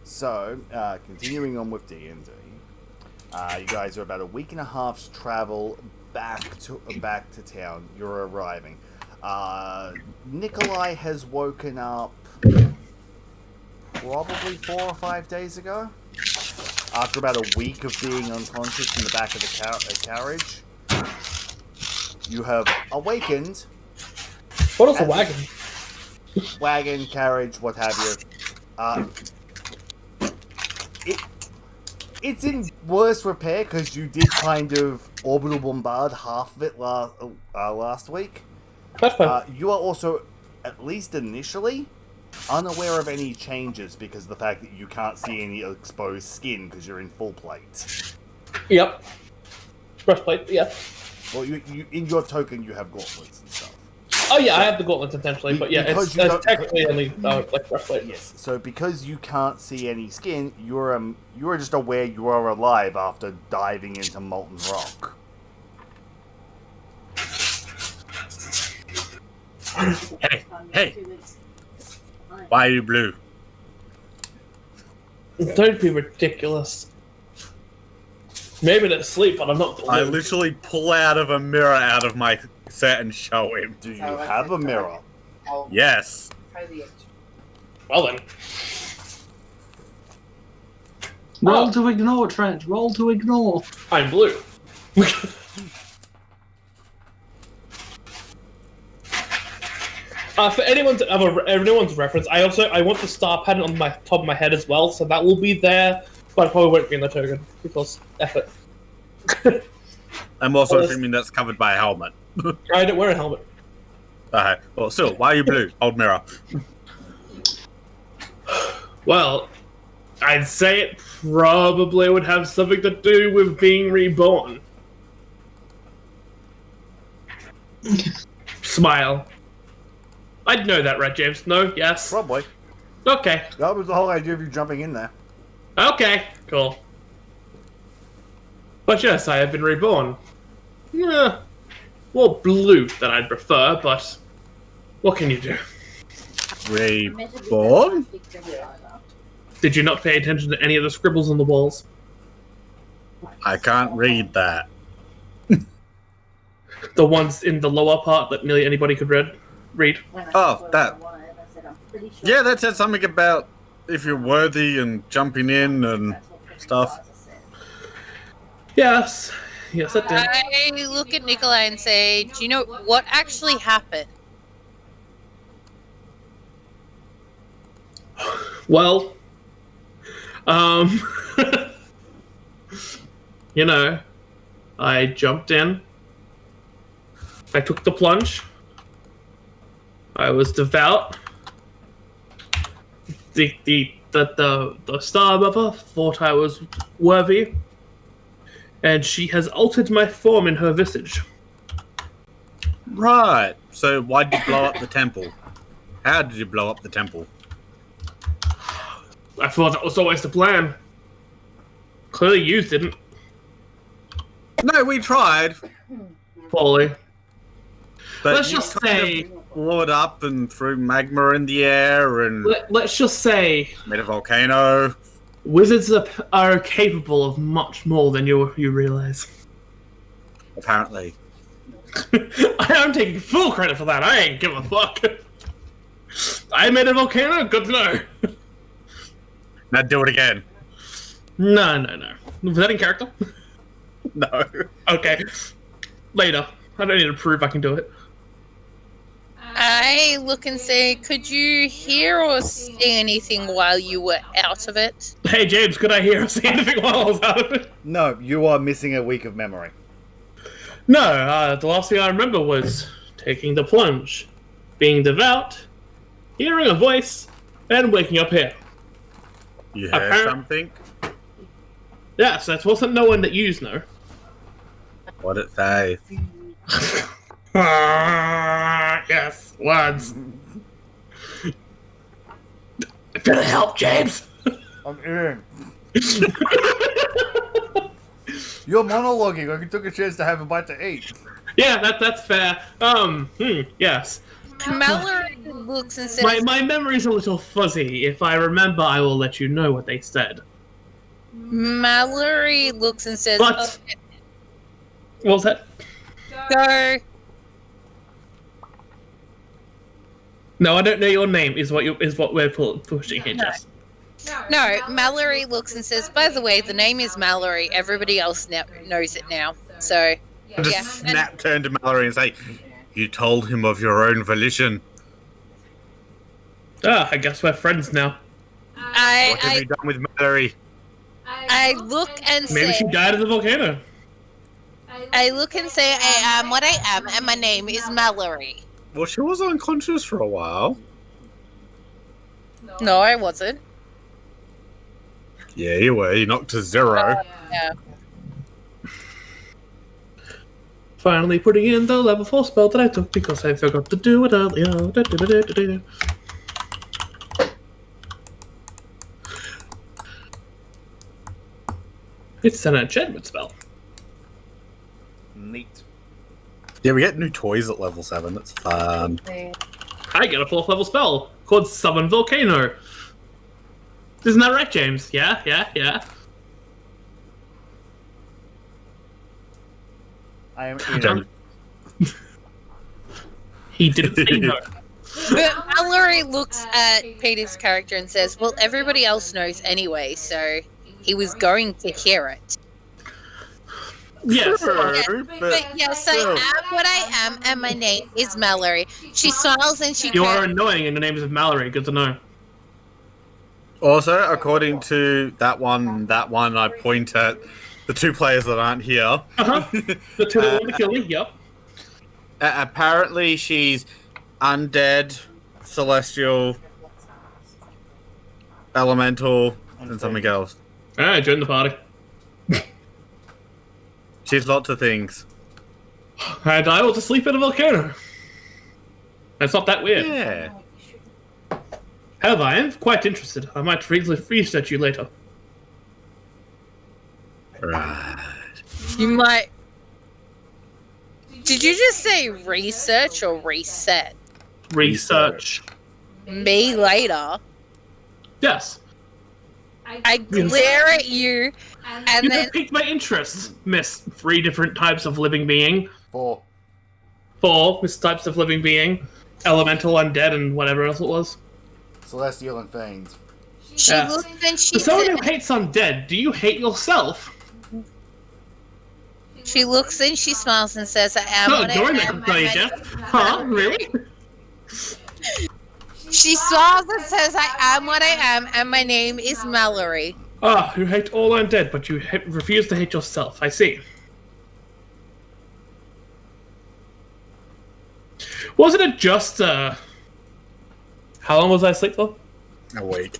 So, continuing on with D&D, you guys are about a week and a half's travel back to town. You're arriving. Nikolai has woken up probably 4 or 5 days ago. After about a week of being unconscious in the back of the carriage, you have awakened. What is a wagon? Wagon, carriage, what have you. It's in worse repair because you did kind of orbital bombard half of it last week. That's fine. You are also, at least initially, unaware of any changes because of the fact that you can't see any exposed skin because you're in full plate. Yep. Breastplate, yeah. Well, you in your token you have gauntlets and stuff. Oh yeah, so, I have the gauntlets intentionally, but yeah, it's technically only like breastplate. Yes, so because you can't see any skin, you're just aware you are alive after diving into molten rock. Hey! Why are you blue? Don't be ridiculous. Maybe it's sleep, but I'm not blue. I literally pull out of a mirror out of my set and show him. Do you have a mirror? Yes. Well then. Roll to ignore, Trent. Roll to ignore. I'm blue. For everyone's reference, I want the star pattern on my top of my head as well, so that will be there, but it probably won't be in the token because effort. I'm also assuming that's covered by a helmet. I don't wear a helmet. Okay. Well, still, why are you blue? Old mirror. Well, I'd say it probably would have something to do with being reborn. Smile. I'd know that, right, James? No? Yes? Probably. Okay. That was the whole idea of you jumping in there. Okay, cool. But yes, I have been reborn. Yeah. More blue than I'd prefer, but what can you do? Reborn? Did you not pay attention to any of the scribbles on the walls? I can't read that. The ones in the lower part that nearly anybody could read? Oh, that. Yeah, that said something about if you're worthy and jumping in and stuff. Yes. Yes, it did. I look at Nikolai and say, do you know what actually happened? Well, you know, I jumped in. I took the plunge. I was devout. The Star Mother thought I was worthy, and she has altered my form in her visage. Right. So why did you blow up the temple? How did you blow up the temple? I thought that was always the plan. Clearly you didn't. No, we tried. Poorly. But Let's you just kind say... of blew it up and threw magma in the air and... Let's just say... made a volcano. Wizards are capable of much more than you realize. Apparently. I'm taking full credit for that. I ain't give a fuck. I made a volcano? Good to know. Now do it again. No. Was that in character? No. Okay. Later. I don't need to prove I can do it. I look and say, could you hear or see anything while you were out of it? Hey, James, could I hear or see anything while I was out of it? No, you are missing a week of memory. No, the last thing I remember was taking the plunge, being devout, hearing a voice, and waking up here. You heard something? Yes, that wasn't no one that yous know. What'd it say? Yes, words. Better help, James. I'm in. You're monologuing. I took a chance to have a bite to eat. Yeah, that's fair. Yes. Mallory looks and says, My memory's a little fuzzy. If I remember, I will let you know what they said. Mallory looks and says, But what was that? go. No, I don't know your name. Is what we're pushing here, Jess. No, Mallory looks and says, by the way, the name is Mallory. Everybody else knows it now. So, I just turn to Mallory and say, "You told him of your own volition. I guess we're friends now. What have you done with Mallory?" I look and Maybe say, she died in the volcano. I look and say, I am what I am, and my name is Mallory. Well, she was unconscious for a while. No, I wasn't. Yeah, you were. You knocked to 0. Yeah. Finally putting in the level 4 spell that I took because I forgot to do it earlier. It's an enchantment spell. Neat. Yeah, we get new toys at level 7. That's fun. I get a 4th level spell called Summon Volcano. Isn't that right, James? Yeah. I am Don't- He didn't say no. But Mallory looks at Peter's character and says, well, everybody else knows anyway, so he was going to hear it. Yes. But yes, I am what I am, and my name is Mallory. She smiles and she You are turns. annoying and the name is Mallory. Good to know. Also, according to that one, I point at the 2 players that aren't here. Uh-huh. The 2 that want to kill me, yep. Apparently, she's undead, celestial, elemental, and something else. Alright, join the party. She's lots of things. And I want to sleep in a volcano. That's not that weird. Yeah. However, I am quite interested. I might research you later. Right. You might. Did you just say research or reset? Research. Me later. Yes. I glare at you, and You then have piqued my interest, Miss 3 different types of living being. 4. 4 Miss types of living being. Elemental, undead, and whatever else it was. Celestial and fiends. she Yeah. looks and she For someone says, who hates undead, do you hate yourself? she looks and she smiles and says, I am No, what I during the am. complaint, Jeff. Huh? Really? She smiles and says, I am what I am, and my name is Mallory. Ah, you hate all undead, but you refuse to hate yourself. I see. Wasn't it just, how long was I asleep for? A week.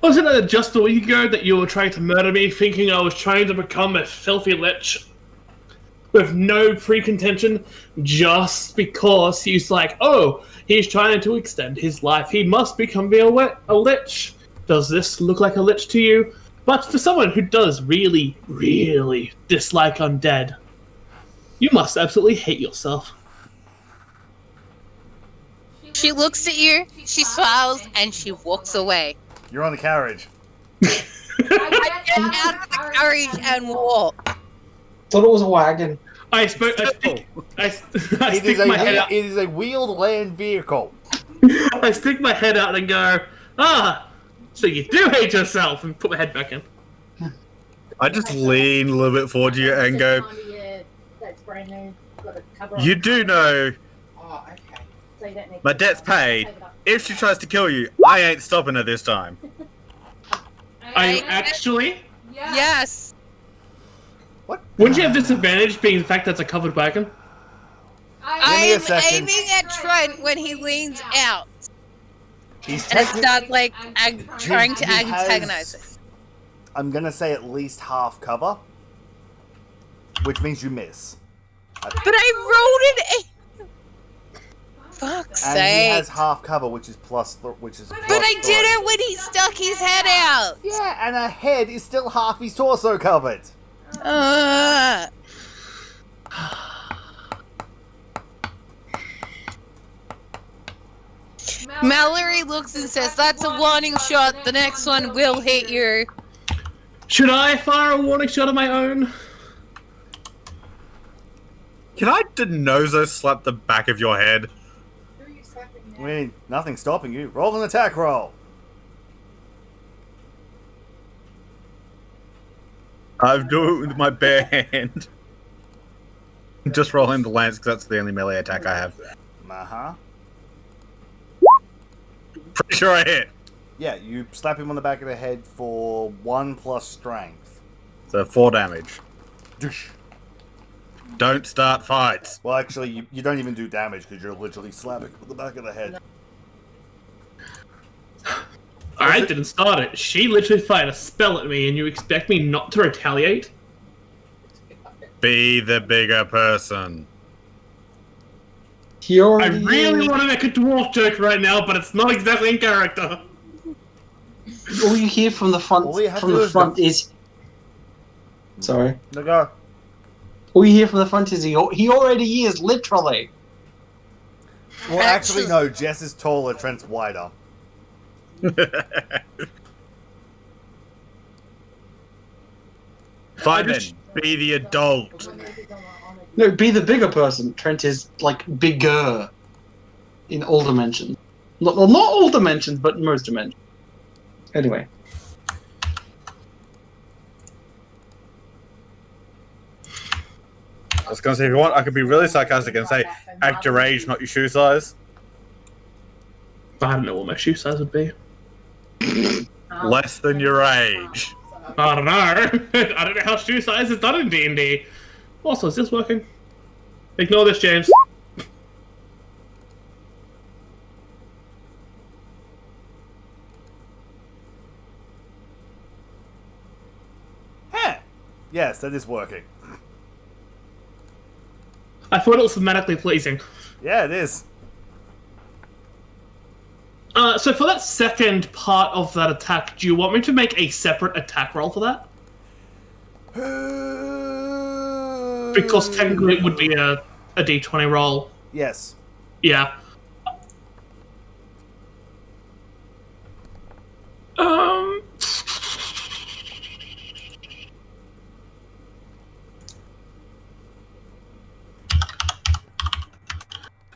Wasn't it just a week ago that you were trying to murder me, thinking I was trying to become a filthy lich? With no precontention, just because he's like, oh, he's trying to extend his life. He must become a lich. Does this look like a lich to you? But for someone who does really, really dislike undead, you must absolutely hate yourself. She looks at you, she smiles, and she walks away. You're on the carriage. I get out of the carriage and walk. Thought it was a wagon. I stick my head out. It is a wheeled land vehicle. I stick my head out and go, so you do hate yourself, and put my head back in. I just lean a little bit forward to you and go, you do know my debt's paid. If she tries to kill you, I ain't stopping her this time. Are you actually? Yes. What? Wouldn't you have disadvantage being the fact that it's a covered wagon? me a I'm second. aiming at Trent when he leans out He's and techni- start like trying to he has- antagonize us. I'm gonna say at least half cover, which means you miss. But I rolled an 8. Fuck's And he sake. has half cover, which is plus. But I did it when he stuck his head out. Yeah, and a head is still half his torso covered. Mallory looks and says, "That's a warning shot. The next one will hit you." Should I fire a warning shot of my own? Can I Denozo slap the back of your head? Nothing's stopping you. Roll an attack roll. I've do it with my bare hand. Just rolling the lance because that's the only melee attack I have. Uh-huh. Pretty sure I hit. Yeah, you slap him on the back of the head for 1 plus strength. So 4 damage. Doosh. Don't start fights. Well, actually, you don't even do damage because you're literally slapping on the back of the head. I didn't start it. She literally fired a spell at me, and you expect me not to retaliate? Be the bigger person. He I already really want to make a dwarf joke right now, but it's not exactly in character. All you hear from the front All you have to do is sorry. No, go. All you hear from the front is he already is, literally. Well, actually, no. Jess is taller, Trent's wider. Fine then. Be the adult. No, be the bigger person. Trent is, like, bigger in all dimensions. Not all dimensions, but most dimensions. Anyway. I was going to say, if you want, I could be really sarcastic and say, act your age, not your shoe size. I don't know what my shoe size would be. Less than your age. I don't know. I don't know how shoe size is done in D&D. Also, is this working? Ignore this, James. Huh. Yes, that is working. I thought it was thematically pleasing. Yeah, it is. So for that second part of that attack, do you want me to make a separate attack roll for that? Because technically it would be a d20 roll. Yes. Yeah.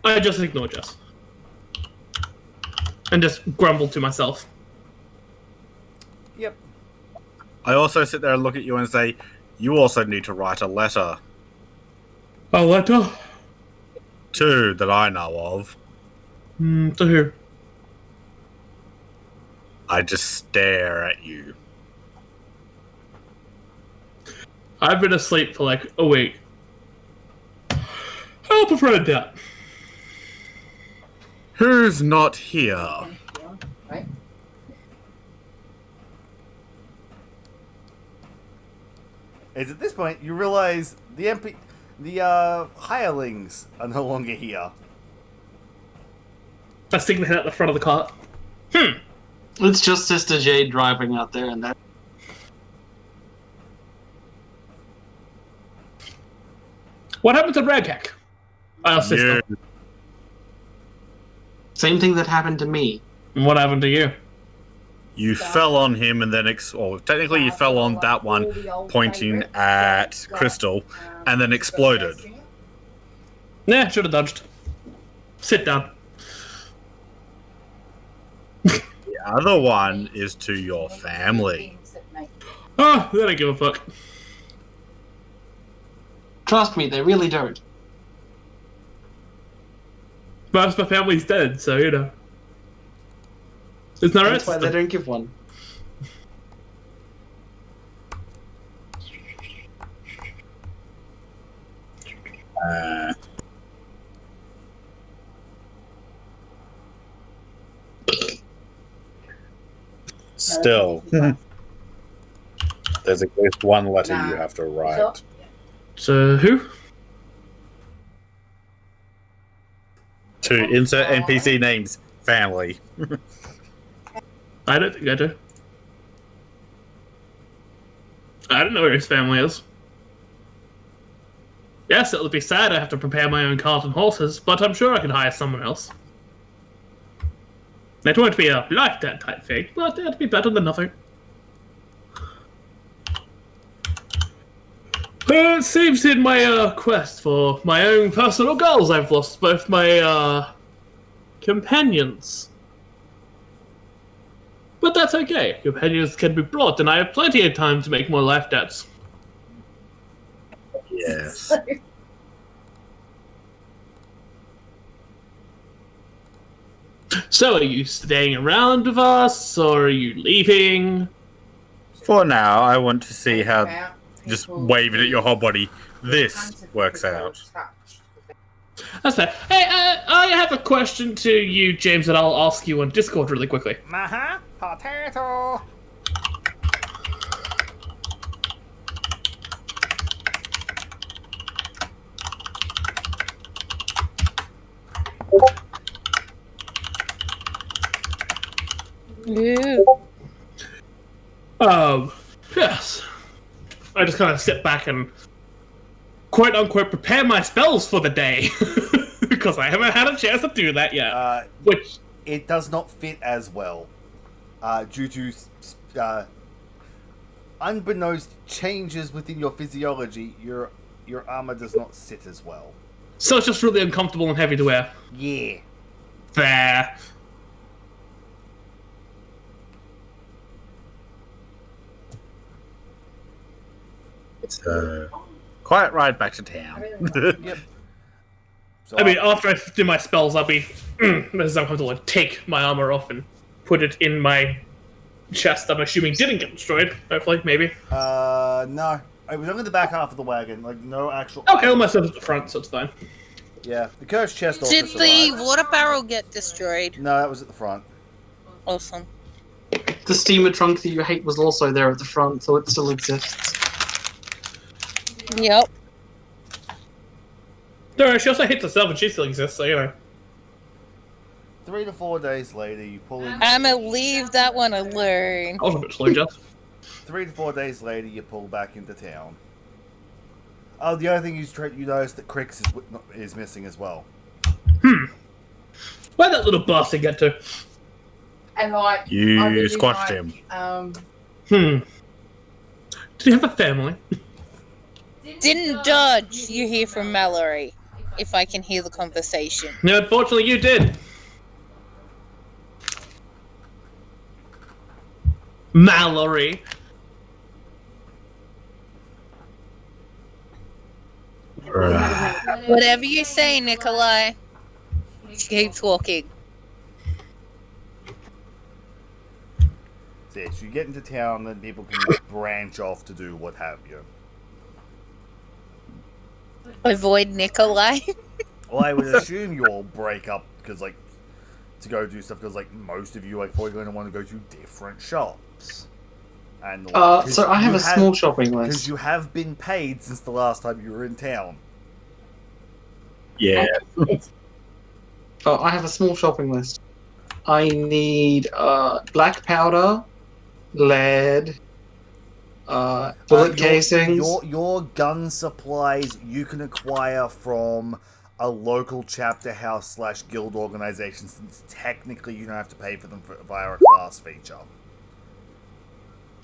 I just ignore Jess. And just grumble to myself. Yep. I also sit there and look at you and say, you also need to write a letter. A letter? 2 that I know of. To who? I just stare at you. I've been asleep for like a week. I'll prefer that. Who's not here? It's at this point you realize the hirelings are no longer here. I stick my head out the front of the car. It's just Sister Jade driving out there, and that. What happened to Raghack? Our sister. You. Same thing that happened to me. And what happened to you? You fell on him and then, technically you fell on that one pointing at Crystal and then exploded. Nah, should have dodged. Sit down. The other one is to your family. Oh, they don't give a fuck. Trust me, they really don't. Most of my family's dead, so you know. It's not That's why they don't give one. Still, there's at least one letter you have to write. So who? To insert NPC names, family. I don't think I do. I don't know where his family is. Yes, it would be sad I have to prepare my own cart and horses, but I'm sure I could hire someone else. It won't be a like that type thing, but it'd be better than nothing. It seems in my quest for my own personal goals, I've lost both my companions. But that's okay. Companions can be brought, and I have plenty of time to make more life debts. Yes. So, are you staying around with us, or are you leaving? For now, I want to see how just waving at your whole body this works out. That's fair. Hey, I have a question to you, James, that I'll ask you on Discord really quickly. Potato. Ooh. Yes. I just kind of sit back and quote unquote prepare my spells for the day. Because I haven't had a chance to do that yet. Which it does not fit as well. Due to unbeknownst changes within your physiology, your armor does not sit as well. So it's just really uncomfortable and heavy to wear. Yeah. Fair. It's quiet ride back to town. Yep. So I mean, after I do my spells, I'll be this is uncomfortable and take my armor off and put it in my chest. I'm assuming didn't get destroyed. Hopefully, maybe. no. It was only the back half of the wagon, like no actual. Okay, all my stuff at the front, so it's fine. Yeah, the cursed chest also Did the survived. water barrel get destroyed? No, that was at the front. Awesome. The steamer trunk that you hate was also there at the front, so it still exists. Yep. No, she also hits herself and she still exists, so you know. 3 to 4 days later, you pull in. I'ma leave that one alone. I was a bit slow, just. 3 to 4 days later, you pull back into town. Oh, the other thing you notice that Crix is missing as well. Where'd that little bastard get to? And like You I really squashed like, him. Did he have a family? Didn't dodge. You hear from Mallory. If I can hear the conversation. No, unfortunately you did. Mallory. Whatever you say, Nikolai. She keeps walking. So you get into town, then people can branch off to do what have you. Avoid Nikolai. Well, I would assume you'll break up because, like, to go do stuff because, like, most of you are probably going to want to go to different shops. And So I have a small shopping because list. you have been paid since the last time you were in town. Yeah. I have a small shopping list. I need black powder, lead, bullet casings. Your gun supplies you can acquire from a local chapter house / guild organization, since technically you don't have to pay for them via a class feature.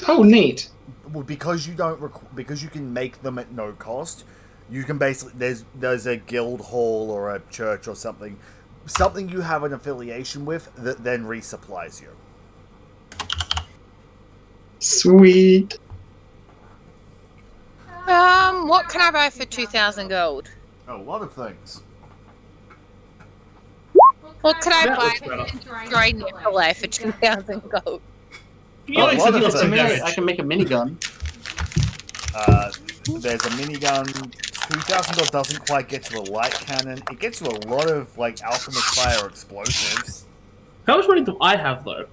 Oh, neat. Well, because you don't because you can make them at no cost. You can basically there's a guild hall or a church or something you have an affiliation with that then resupplies you. Sweet. What can I buy for 2,000 gold? Oh, a lot of things. What can I That buy looks for better. destroy Nikolai for 2,000 gold? You Oh, like what to is do it? some I damage. can make a minigun. There's a minigun. 2,000 gold doesn't quite get you a light cannon. It gets you a lot of like alchemist fire explosives. How much money do I have, though?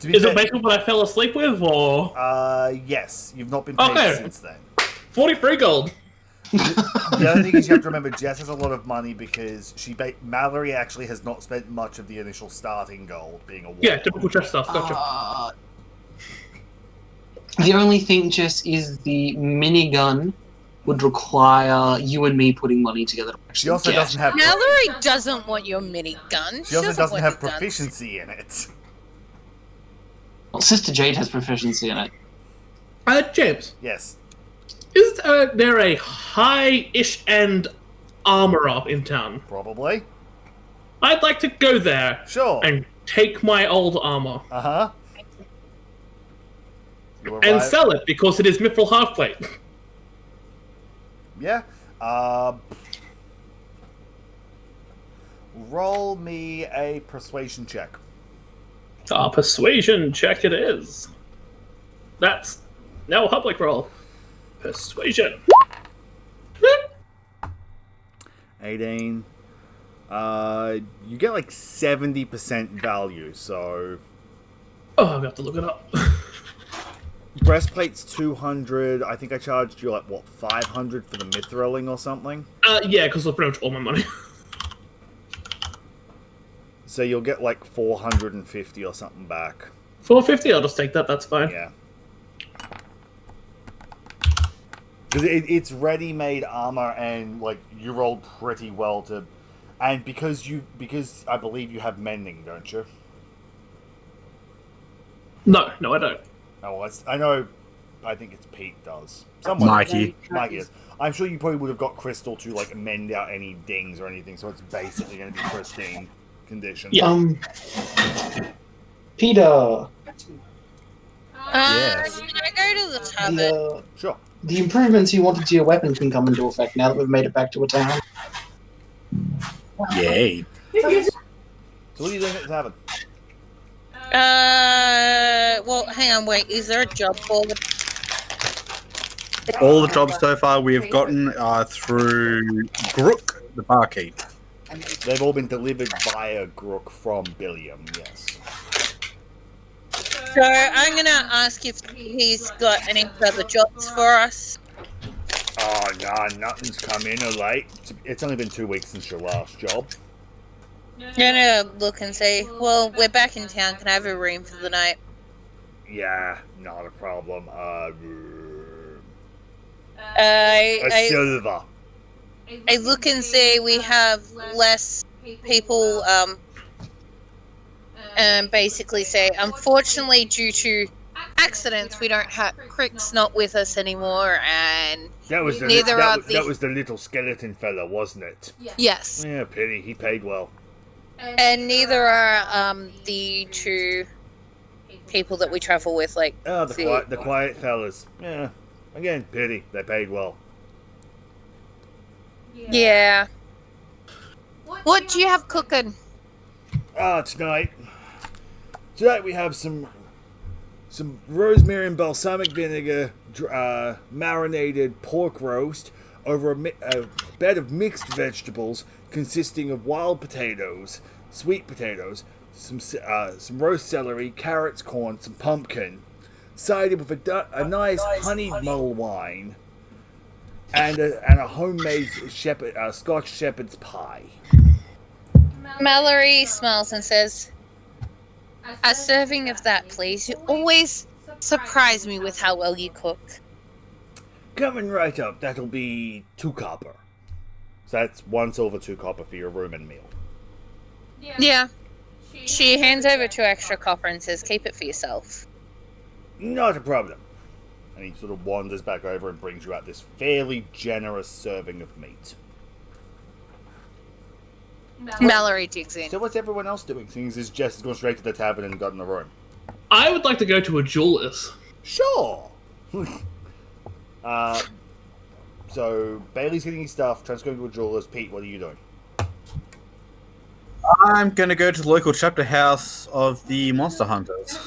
To be Is fair, it basically what I fell asleep with, or...? yes, you've not been paid Okay. since then. 43 gold. The other thing is you have to remember Jess has a lot of money because Mallory actually has not spent much of the initial starting gold being a warlock. Yeah, typical chest stuff, gotcha. The only thing, Jess, is the minigun would require you and me putting money together to actually She also get. doesn't have. Mallory doesn't want your minigun. She also doesn't want have your guns. proficiency in it. Well, Sister Jade has proficiency in it. James, Yes. is there a high-ish end armorer in town? Probably. I'd like to go there Sure. and take my old armor Uh-huh. and sell it because it is Mithril half-plate. Yeah. Roll me a persuasion check. Persuasion check it is. That's now a public roll. Persuasion. 18. You get like 70% value, so... Oh, I'm gonna have to look it up. Breastplate's 200. I think I charged you like, what, 500 for the mithrilling or something? Yeah, because I'll pretty much all my money. So you'll get like 450 or something back. 450, I'll just take that, that's fine. Yeah. Because it's ready-made armor, and like you rolled pretty well to, and because I believe you have mending, don't you? No, I don't. Oh, well, I know. I think it's Pete does. Someone, Mikey. Mikey is. I'm sure you probably would have got Crystal to like mend out any dings or anything, so it's basically going to be pristine condition. Yeah. Peter, Yes. Can I go to the tavern? Sure. the improvements you wanted to your weapon can come into effect now that we've made it back to a town. Yay. So what are you doing at the tavern? Well, hang on, wait. Is there a job board? All the jobs so far we have gotten are through Grook, the barkeep. They've all been delivered via Grook from Billiam, yes. So I'm gonna ask if he's got any further jobs for us. Oh, nah, nothing's come in or late. It's only been 2 weeks since your last job. I'm gonna look and say, well, we're back in town. Can I have a room for the night? Yeah, not a problem. A I silver. look and say we have less people, and basically say, unfortunately, due to accidents, we don't have Crick's not with us anymore, and That was the that was the little skeleton fella, wasn't it? yes, Yeah, pity. He paid well. and neither are the two people that we travel with, like Oh, the quiet fellas. Yeah. Again, pity. They paid well. yeah. What do you have cooking? Tonight we have some rosemary and balsamic vinegar marinated pork roast over a bed of mixed vegetables consisting of wild potatoes, sweet potatoes, some roast celery, carrots, corn, some pumpkin, sided with a nice honeyed mull wine and a homemade Scotch shepherd's pie. Mallory smiles and says, a serving of that, please. You always surprise me with how well you cook. Coming right up. That'll be 2 copper. So that's 1 silver, 2 copper for your room and meal. Yeah. She hands over 2 extra copper and says, keep it for yourself. Not a problem. And he sort of wanders back over and brings you out this fairly generous serving of meat. Mallory digs in. So what's everyone else doing? Seeing as Jess has gone straight to the tavern and got in the room. I would like to go to a jeweler's. Sure! So Bailey's getting his stuff, Trent's going to a jeweler's. Pete, what are you doing? I'm going to go to the local chapter house of the Monster Hunters.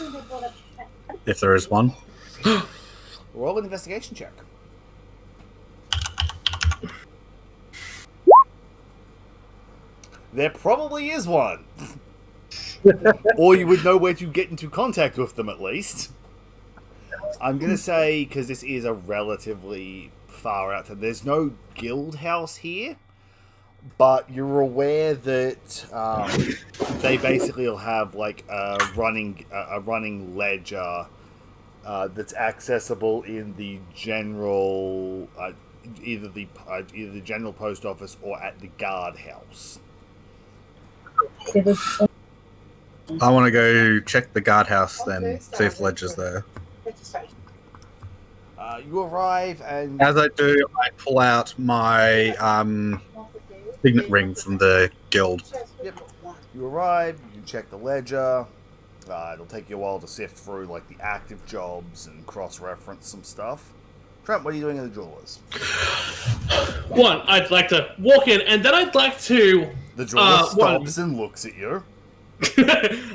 If there is one. Roll an investigation check. There probably is one. Or you would know where to get into contact with them, at least. I'm going to say, because this is a relatively far out, there's no guild house here, but you're aware that they basically will have like a running ledger that's accessible in the general either the general post office or at the guardhouse. I want to go check the guardhouse then, see if the ledger's there. You arrive, and As I do, I pull out my signet ring from the guild. Yep. You arrive, you check the ledger. It'll take you a while to sift through like the active jobs and cross-reference some stuff. Trent, what are you doing in the jewelers? One, I'd like to walk in, and then I'd like to... The jeweler stops and looks at you.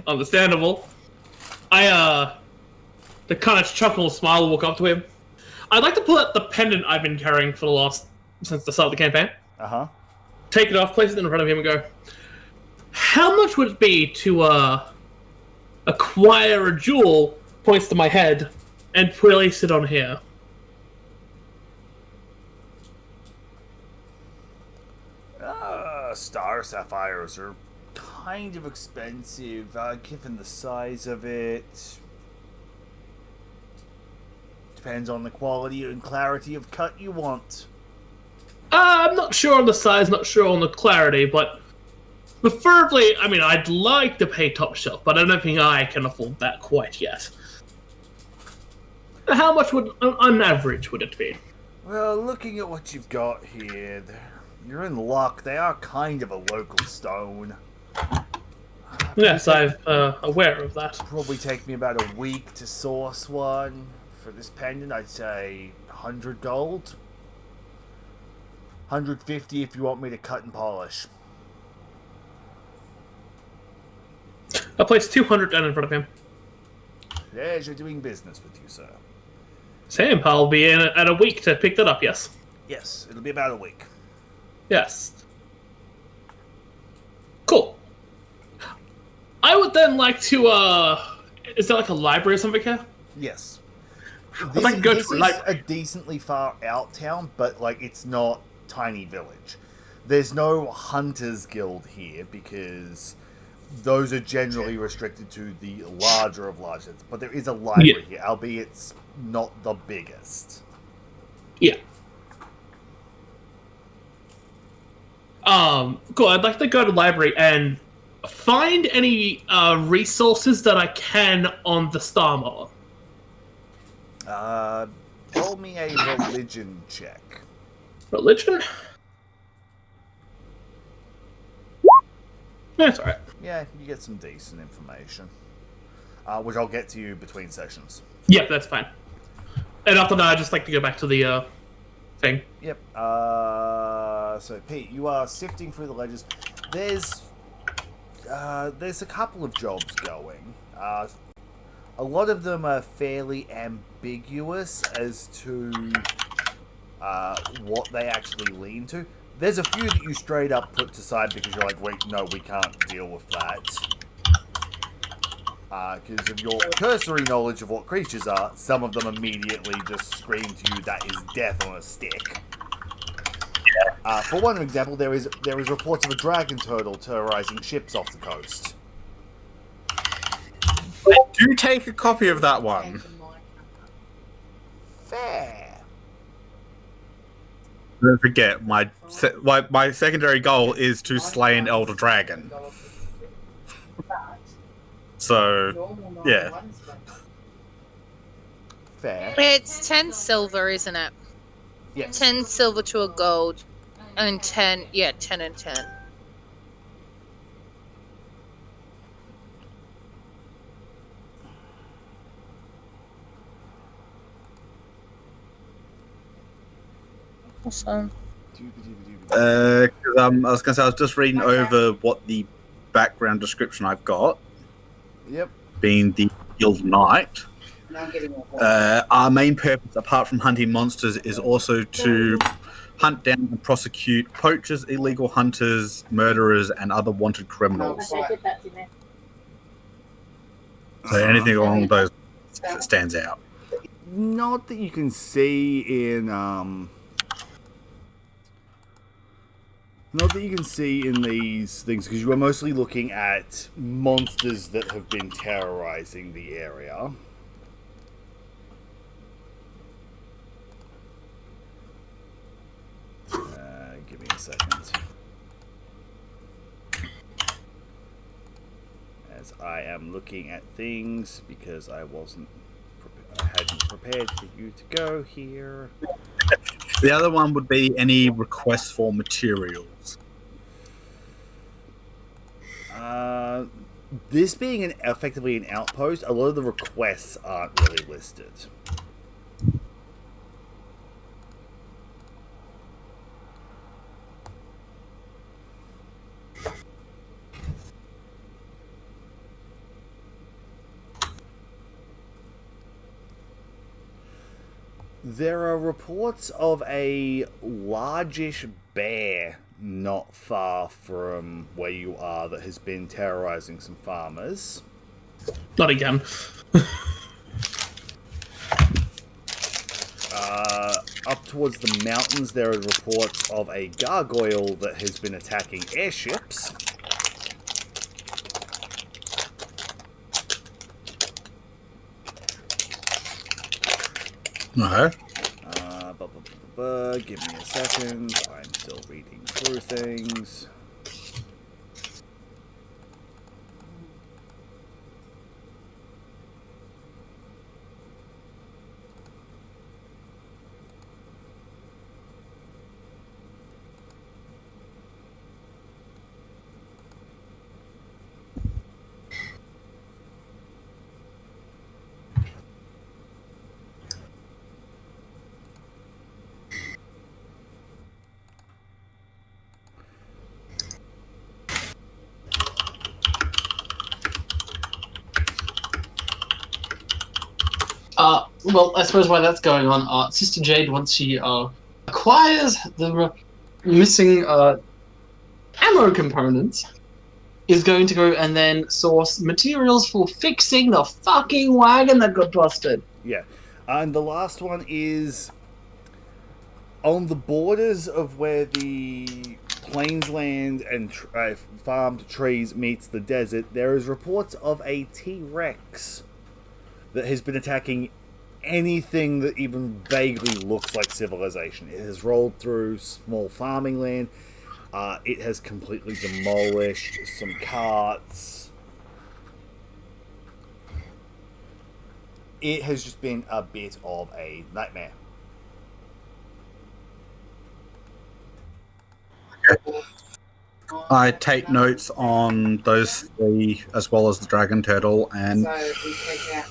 Understandable. The kind of chuckle smile walk up to him. I'd like to pull out the pendant I've been carrying since the start of the campaign. Take it off, place it in front of him, and go, how much would it be to acquire a jewel, points to my head, and place it on here? Star sapphires are kind of expensive, given the size of it. Depends on the quality and clarity of cut you want. I'm not sure on the size, not sure on the clarity, but preferably, I mean, I'd like to pay top shelf, but I don't think I can afford that quite yet. How much would, on average, would it be? Well, looking at what you've got here, you're in luck. They are kind of a local stone. Yes, I'm aware of that. Probably take me about a week to source one. For this pendant, I'd say 100 gold. 150 if you want me to cut and polish. I'll place 200 down in front of him. Pleasure doing business with you, sir. Same, I'll be in at a week to pick that up, yes? Yes, it'll be about a week. Yes. Cool. I would then like to, is there like a library or something here? Yes. This is a decently far out town, but like it's not tiny village. There's no hunters guild here because those are generally restricted to the larger of large. But there is a library here, albeit it's not the biggest. Yeah. Cool. I'd like to go to the library and find any resources that I can on the Star Mauler. Roll me a religion check. Religion? That's alright. Yeah, you get some decent information. Which I'll get to you between sessions. Yep, that's fine. And after that, I'd just like to go back to the thing. Yep. So Pete, you are sifting through the ledgers. There's a couple of jobs going. A lot of them are fairly ambiguous as to what they actually lean to. There's a few that you straight up put aside because you're like, wait, no, we can't deal with that. Because of your cursory knowledge of what creatures are, some of them immediately just scream to you that is death on a stick. For one example, there is reports of a dragon turtle terrorizing ships off the coast. Do take a copy of that one. Fair. Don't forget, my secondary goal is to slay an elder dragon. So, yeah. Fair. It's 10 silver, isn't it? Yes. 10 silver to a gold. And 10 and 10. Awesome. I was gonna say I was just reading over what the background description I've got. Yep. Being the Guild Knight. Our main purpose, apart from hunting monsters, is also to hunt down and prosecute poachers, illegal hunters, murderers, and other wanted criminals. So anything along those that stands out. Not that you can see in not that you can see in these things, because you are mostly looking at monsters that have been terrorizing the area. I am looking at things because I hadn't prepared for you to go here. The other one would be any requests for materials. This being effectively an outpost, a lot of the requests aren't really listed. There are reports of a largish bear not far from where you are that has been terrorizing some farmers. Not again. Up towards the mountains, there are reports of a gargoyle that has been attacking airships. No. Give me a second. I'm still reading through things. Well, I suppose while that's going on, Sister Jade, once she acquires the missing ammo components, is going to go and then source materials for fixing the fucking wagon that got busted. Yeah. And the last one is on the borders of where the plainsland and farmed trees meets the desert. There is reports of a T-Rex that has been attacking anything that even vaguely looks like civilization. It has rolled through small farming land. It has completely demolished some carts. It has just been a bit of a nightmare. I take notes on those three as well as the dragon turtle and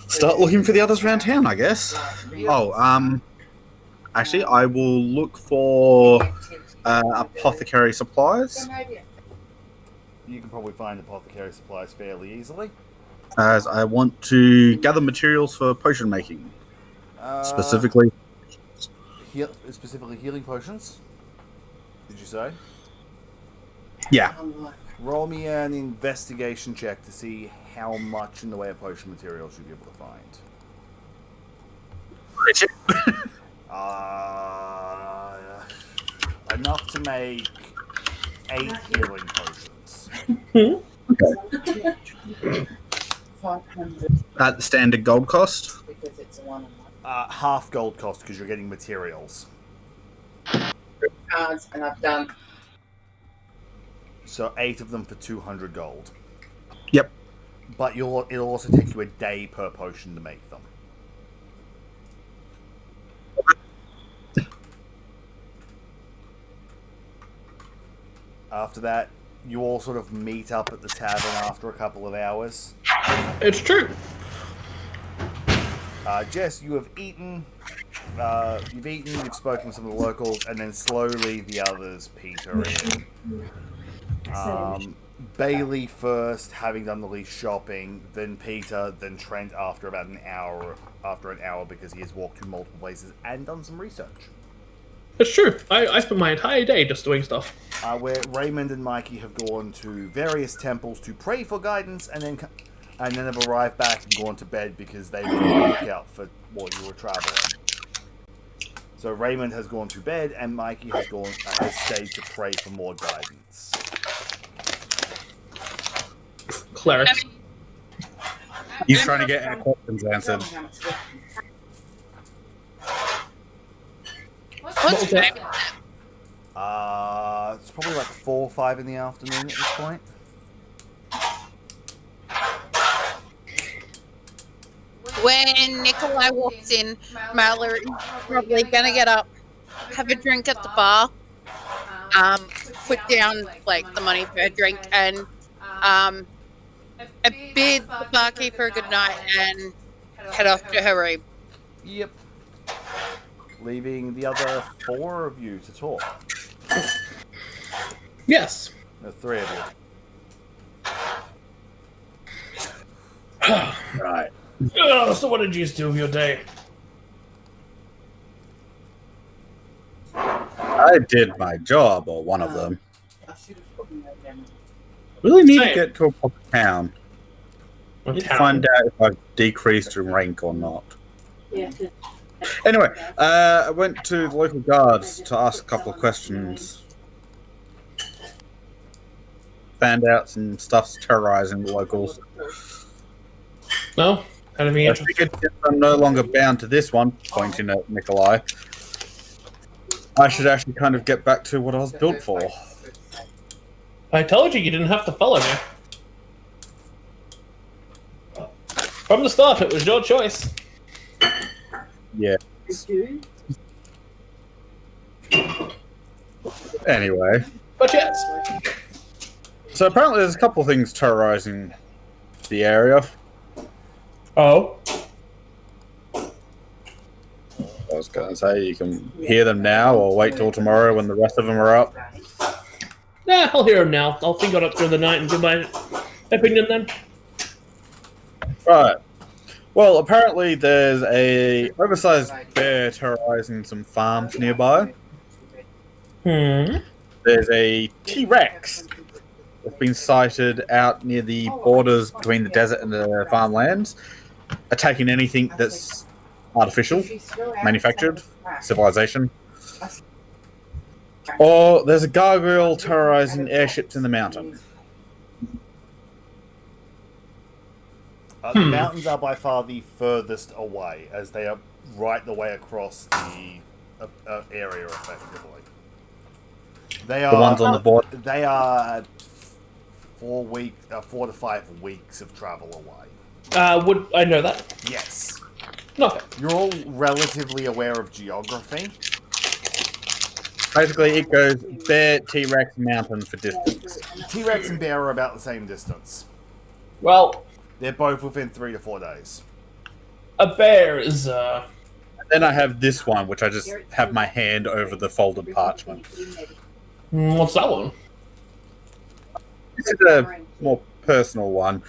start looking for the others around town, I guess. Actually, I will look for apothecary supplies. You can probably find apothecary supplies fairly easily. As I want to gather materials for potion making. Specifically healing potions, did you say? Yeah. Roll me an investigation check to see how much in the way of potion materials you'll be able to find. Enough to make 8 healing potions. At the standard gold cost? Because it's a one-on-one. Half gold cost because you're getting materials. Cards, and I've done. So 8 of them for 200 gold. Yep. But it'll also take you a day per potion to make them. After that, you all sort of meet up at the tavern after a couple of hours. It's true. Jess, you have eaten. You've spoken to some of the locals, and then slowly the others peter in. Bailey first, having done the least shopping, then Peter, then Trent after about an hour. After an hour, because he has walked to multiple places and done some research. It's true. I spent my entire day just doing stuff. Where Raymond and Mikey have gone to various temples to pray for guidance, and then have arrived back and gone to bed because they were on the lookout for while you were traveling. So Raymond has gone to bed, and Mikey has stayed to pray for more guidance. Cleric. He's trying to get our questions answered. What's was that? It's probably like 4 or 5 in the afternoon at this point. When Nikolai walks in, Mallory's probably gonna get up, have a drink at the bar, put down like the money for a drink, and bid the barkeeper good night and head off to her room. Yep. Leaving the other 4 of you to talk. Yes. The 3 of you. Right. So what did you do with your day? I did my job, or one of them. Really need to get to a proper town. Need to find out if I've decreased in rank or not. Anyway, I went to the local guards to ask a couple of questions. Found out some stuff's terrorizing the locals. No? Anything I interesting? figured since I'm no longer bound to this one, pointing at Nikolai, I should actually kind of get back to what I was built for. I told you didn't have to follow me. From the start, it was your choice. Yeah. Anyway. But yes. So apparently there's a couple of things terrorizing the area. Oh? I was going to say you can hear them now or wait till tomorrow when the rest of them are up. Nah, I'll hear him now. I'll think on it through the night and give my opinion then. Right. Well, apparently there's a oversized bear terrorizing some farms nearby. There's a T-Rex that's been sighted out near the borders between the desert and the farmlands, attacking anything that's artificial, manufactured, civilization. Or there's a gargoyle terrorizing airships in the mountain. The mountains are by far the furthest away, as they are right the way across the area, effectively. They are The ones on the border. They are 4 to 5 weeks of travel away. Would I know that? Yes. Okay. You're all relatively aware of geography. Basically, it goes bear, T-Rex, mountain for distance. T-Rex and bear are about the same distance. Well, They're both within 3 to 4 days. a bear is, Then I have this one, which I just have my hand over the folded parchment. what's that one? This is a more personal one,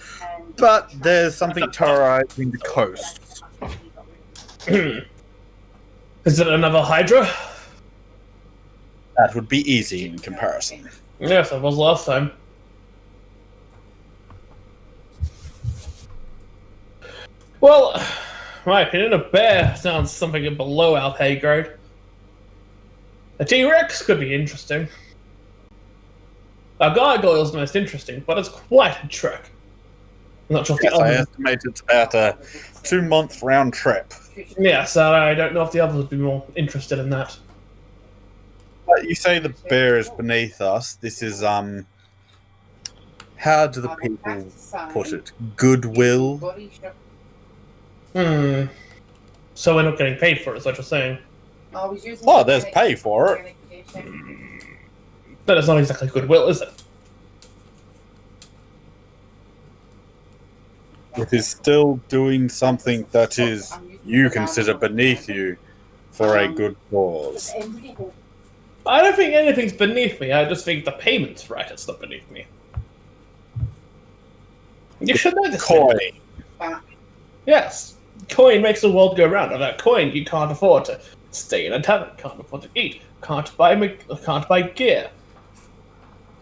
but there's something terrorizing the coast. Is it another Hydra? That would be easy in comparison. Yes, it was last time. Well, my opinion, a bear sounds something below our pay grade. A T-Rex could be interesting. A gargoyle's the most interesting, but it's quite a trek. I'm not sure if Yes, the I others... estimate it's about a 2-month round trip. Yes, I don't know if the others would be more interested in that. But you say the bear is beneath us. This is, how do the people put it? Goodwill? So we're not getting paid for it, is what you're saying? Oh, there's pay for it. That is not exactly goodwill, is it? It is still doing something that is you consider beneath you for a good cause. I don't think anything's beneath me. I just think the payment's right. It's not beneath me. You should know this. Coin. Yes. Coin makes the world go round. Without coin, you can't afford to stay in a tavern, can't afford to eat, can't buy gear.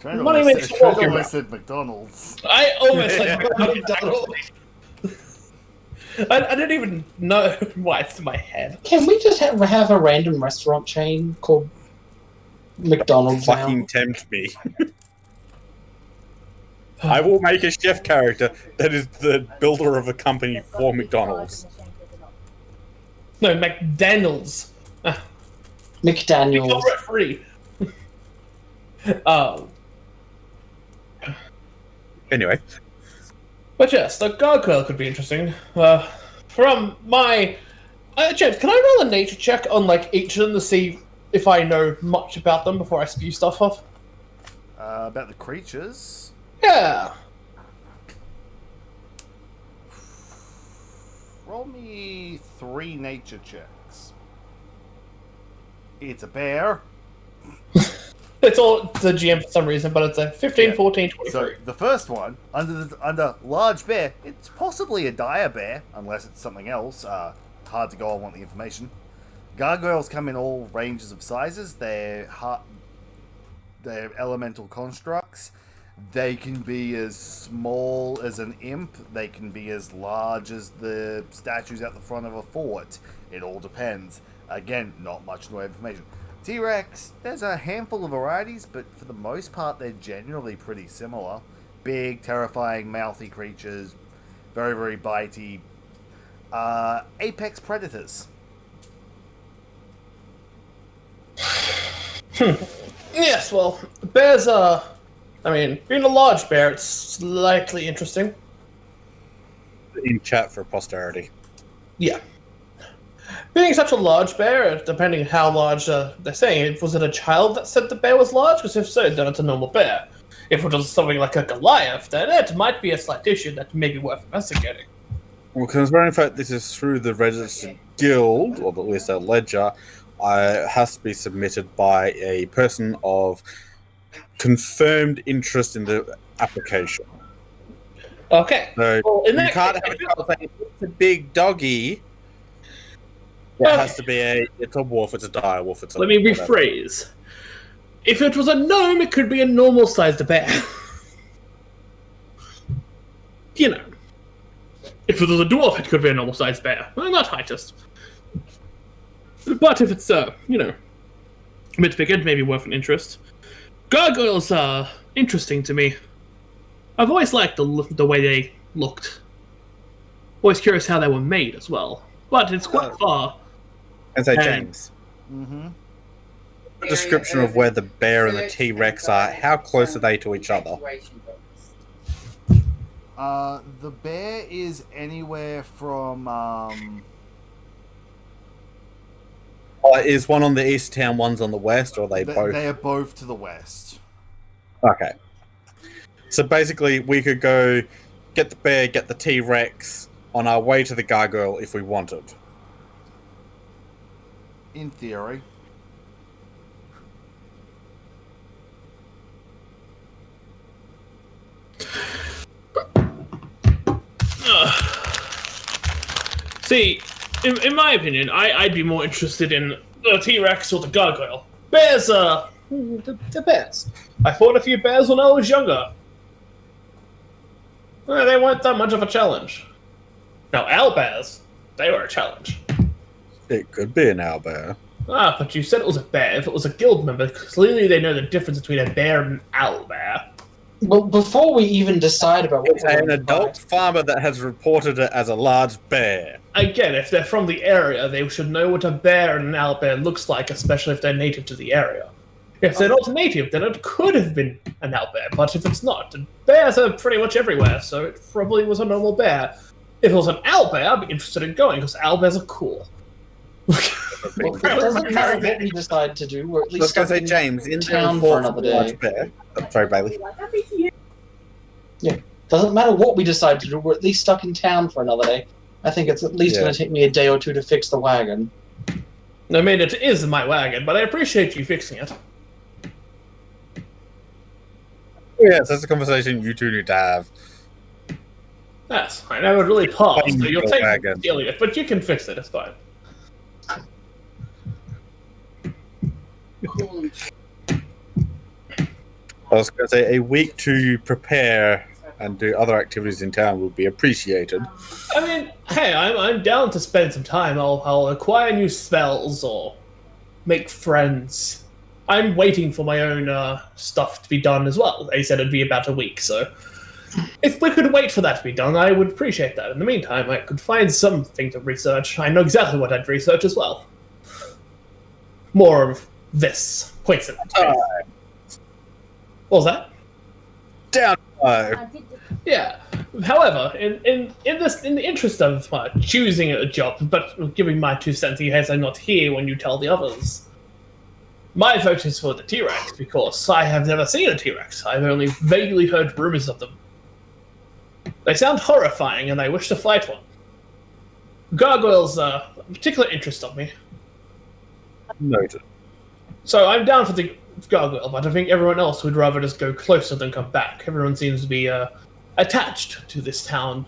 Money makes the world go round. Said McDonald's. I almost said McDonald's. I didn't even know why it's in my head. Can we just have a random restaurant chain called McDonald's now? Fucking tempt me. I will make a chef character that is the builder of a company for McDonald's. No, McDaniels. McDaniels. Referee. Oh. Anyway, But yes, the gargoyle could be interesting. from my... James, can I roll a nature check on, like, each of them to see if I know much about them before I spew stuff off? About the creatures? Yeah. Roll me 3 nature checks. It's a bear. It's all the GM for some reason, but it's a 15, Yeah. 14, 23. So the first one, under large bear, it's possibly a dire bear, unless it's something else. Hard to go on want the information. Gargoyles come in all ranges of sizes. They're elemental constructs. They can be as small as an imp. They can be as large as the statues at the front of a fort. It all depends. Again, not much in the way of information. T-Rex, there's a handful of varieties, but for the most part, they're generally pretty similar. Big, terrifying, mouthy creatures. Very, very bitey. Apex predators. Yes, well, bears are... I mean, being a large bear, it's slightly interesting. In chat for posterity. Yeah. Being such a large bear, depending how large they're saying, was it a child that said the bear was large? Because if so, then it's a normal bear. If it was something like a Goliath, then it might be a slight issue that may be worth investigating. Well, considering the fact this is through the registered guild, or at least a ledger, it has to be submitted by a person of confirmed interest in the application. Okay. So Well, in you that can't case, have a couple saying it's a big doggy. It has to be it's a wolf, it's a dire wolf, it's a let me whatever. rephrase. If it was a gnome, it could be a normal-sized bear. You know. If it was a dwarf, it could be a normal-sized bear. Well, not heightest. But if it's, you know, a bit bigger, maybe worth an interest. Gargoyles are interesting to me. I've always liked the way they looked. Always curious how they were made as well. But it's quite far. And say, And- James, Mm-hmm. a description of where the bear and the T-Rex are, how close are they to each other? The bear is anywhere from, Is one on the east town, one's on the west, or are they both? They are both to the west. Okay. So basically, we could go get the bear, get the T-Rex on our way to the gargoyle if we wanted. In theory. See, in my opinion, I'd be more interested in the T-Rex or the gargoyle. Bears, the bears. I fought a few bears when I was younger. They weren't that much of a challenge. Now, owlbears, they were a challenge. It could be an owlbear. Ah, but you said it was a bear. If it was a guild member, clearly they know the difference between a bear and an owlbear. Well, before we even decide about what It's we're an going to adult farmer that has reported it as a large bear. Again, if they're from the area, they should know what a bear and an owlbear looks like, especially if they're native to the area. If they're not native, then it could have been an owlbear, but if it's not, the bears are pretty much everywhere, so it probably was a normal bear. If it was an owlbear, I'd be interested in going, because owlbears are cool. Well, it doesn't matter what we decide to do. We're at I was least going stuck to say, James, in town the for report another for the large day. bear. Oh, sorry, Bailey. Doesn't matter what we decide to do. We're at least stuck in town for another day. I think it's at least Yeah. going to take me a day or two to fix the wagon. I mean, it is my wagon, but I appreciate you fixing it. Yes, that's a conversation you two need to have. Yes, I never really paused, so you'll Your take wagon. stealing it, but you can fix it, it's fine. I was going to say, a week to prepare and do other activities in town would be appreciated. I mean, hey, I'm down to spend some time. I'll acquire new spells or make friends. I'm waiting for my own stuff to be done as well. They said it'd be about a week, so if we could wait for that to be done, I would appreciate that. In the meantime, I could find something to research. I know exactly what I'd research as well. More of this. Points at Uh, What was that? Down low. Yeah. However, in the interest of choosing a job, but giving my 2 cents in case I'm not here when you tell the others, my vote is for the T-Rex because I have never seen a T-Rex. I've only vaguely heard rumors of them. They sound horrifying, and I wish to fight one. Gargoyles are a particular interest of me. Noted. So I'm down for the gargoyle, but I think everyone else would rather just go closer than come back. Everyone seems to be attached to this town.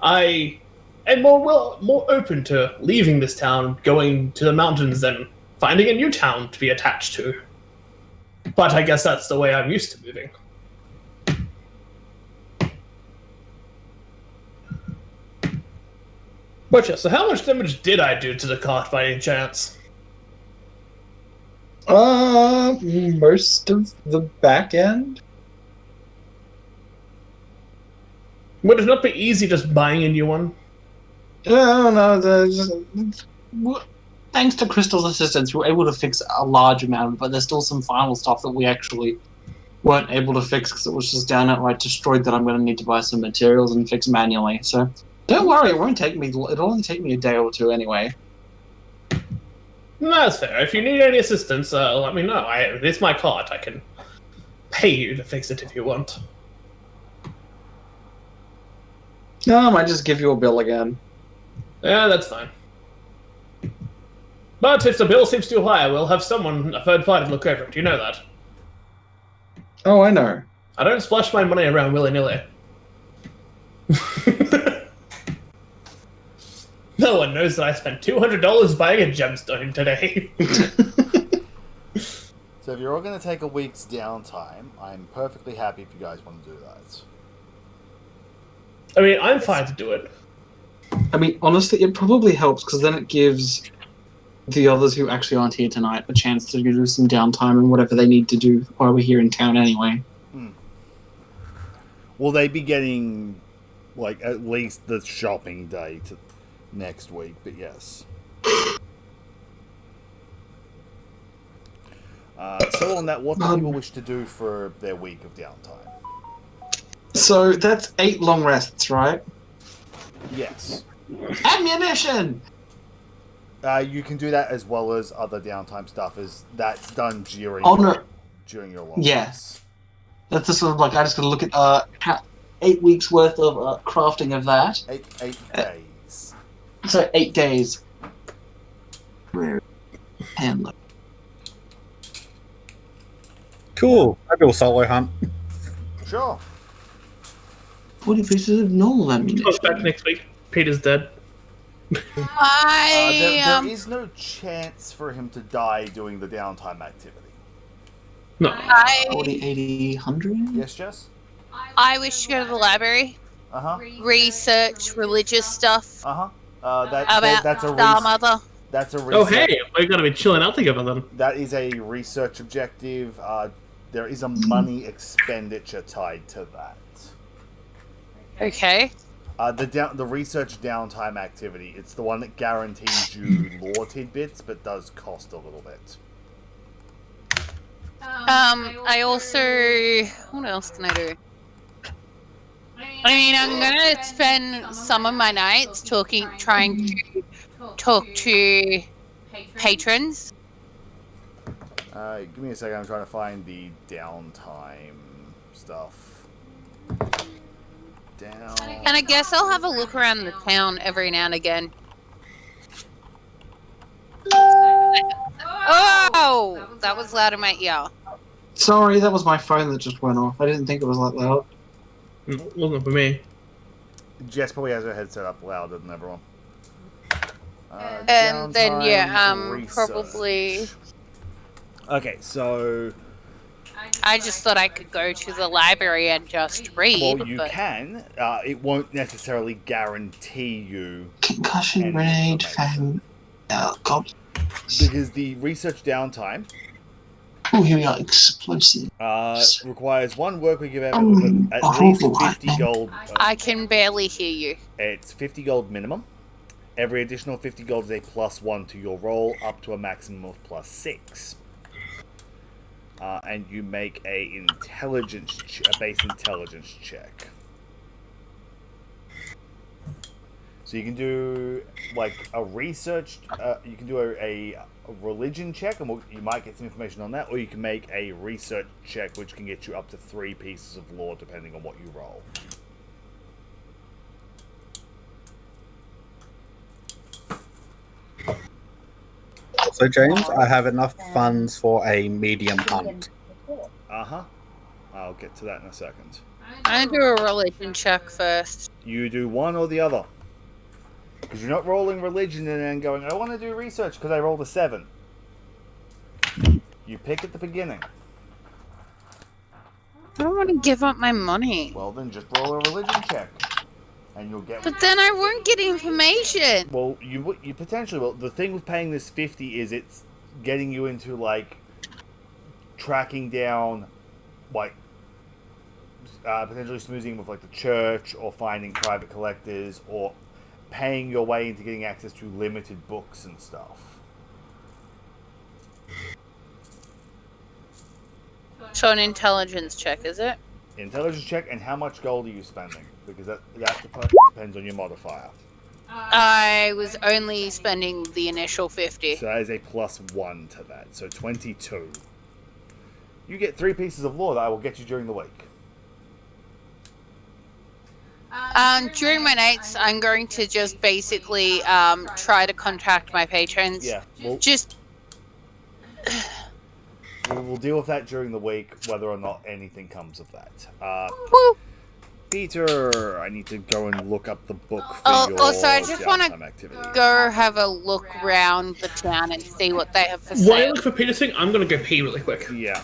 I am more open to leaving this town, going to the mountains, than finding a new town to be attached to. But I guess that's the way I'm used to moving. But yeah, so how much damage did I do to the cart by any chance? Most of the back end. Would it not be easy just buying a new one? No. Thanks to Crystal's assistance, we were able to fix a large amount, but there's still some final stuff that we actually weren't able to fix because it was just downright destroyed that I'm going to need to buy some materials and fix manually. So don't worry, it won't take me. It'll only take me a day or two anyway. That's fair. If you need any assistance, let me know. It's my cart. I can pay you to fix it if you want. No, I might just give you a bill again. Yeah, that's fine. But if the bill seems too high, we'll have a third party, look over it. You know that. Oh, I know. I don't splash my money around willy-nilly. No one knows that I spent $200 buying a gemstone today. So if you're all going to take a week's downtime, I'm perfectly happy if you guys want to do that. I mean, I'm fine to do it. I mean, honestly, it probably helps because then it gives the others who actually aren't here tonight a chance to do some downtime and whatever they need to do while we're here in town anyway. Will they be getting, like, at least the shopping day to next week? But yes. So on that, what do people wish to do for their week of downtime? So that's 8 long rests, right? Yes. Ammunition! You can do that as well as other downtime stuff. That's done during your long Yes. That's just sort of like, I just gotta look at 8 weeks worth of crafting of that. 8 days. So 8 days. Handler. Cool. I go solo hunt. Sure. 40 pieces of normal ammunition. Comes back next week. Peter's dead. There is no chance for him to die doing the downtime activity. No. 40, 80, 100? Yes, Jess? I wish to go to the library, research religious stuff About that's Star Mother. That's a research. Oh, hey, we're going to be chilling out together then. That is a research objective. There is a money expenditure tied to that. Okay. The research downtime activity, it's the one that guarantees you lore tidbits, but does cost a little bit. I also... What else can I do? I mean, I'm gonna spend some of my nights trying to talk to patrons. Give me a second, I'm trying to find the downtime stuff. And I guess I'll have a look around the town every now and again. Oh! That was loud in my ear. Sorry, that was my phone that just went off. I didn't think it was that loud. It wasn't for me. Jess probably has her headset up louder than everyone. And then, research. probably... Okay, so... I just thought I could go to the library and just read. Well, you can. It won't necessarily guarantee you... Concussion grenade, fang... God. Because the research downtime... Oh, here we are, explosive. Requires one work week of effort with at least 50 gold. I can barely hear you. It's 50 gold minimum. Every additional 50 gold is a +1 to your roll, up to a maximum of +6. And you make a base intelligence check. So you can do like a research. You can do a religion check, and you might get some information on that, or you can make a research check, which can get you up to 3 pieces of lore, depending on what you roll. So, James, I have enough funds for a medium hunt. Uh-huh. I'll get to that in a second. I'm gonna do a religion check first. You do one or the other. Because you're not rolling religion and then going, I want to do research because I rolled a 7. You pick at the beginning. I don't want to give up my money. Well, then just roll a religion check. And you'll get... But then I won't get information. Well, you potentially will. The thing with paying this 50 is it's getting you into, like, tracking down, like, potentially smoozing with, like, the church or finding private collectors or paying your way into getting access to limited books and stuff. So an intelligence check, is it? Intelligence check, and how much gold are you spending? Because that depends on your modifier. I was only spending the initial 50. So that is a +1 to that. So 22. You get 3 pieces of lore that I will get you during the week. During my nights, I'm going to just basically try to contact my patrons. Yeah. Well, Just... we'll deal with that during the week, whether or not anything comes of that. Woo! Peter, I need to go and look up the book for your Also, I just want downtime to activity. go have a look around the town and see what they have for While you sale. look for Peter's thing, I'm gonna go pee really quick. Yeah.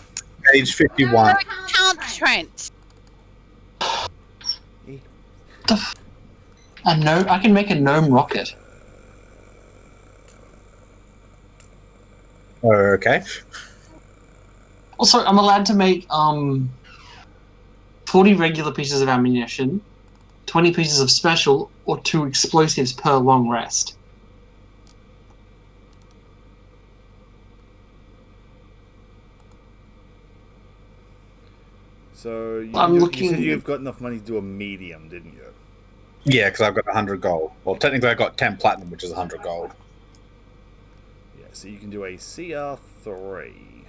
Page 51. Count Trent. I can make a gnome rocket. Okay. Also, I'm allowed to make 40 regular pieces of ammunition, 20 pieces of special, or 2 explosives per long rest. So you, I'm you looking- said you've got enough money to do a medium, didn't you? Yeah, because I've got 100 gold. Well, technically, I've got 10 platinum, which is 100 gold. Yeah, so you can do a CR3.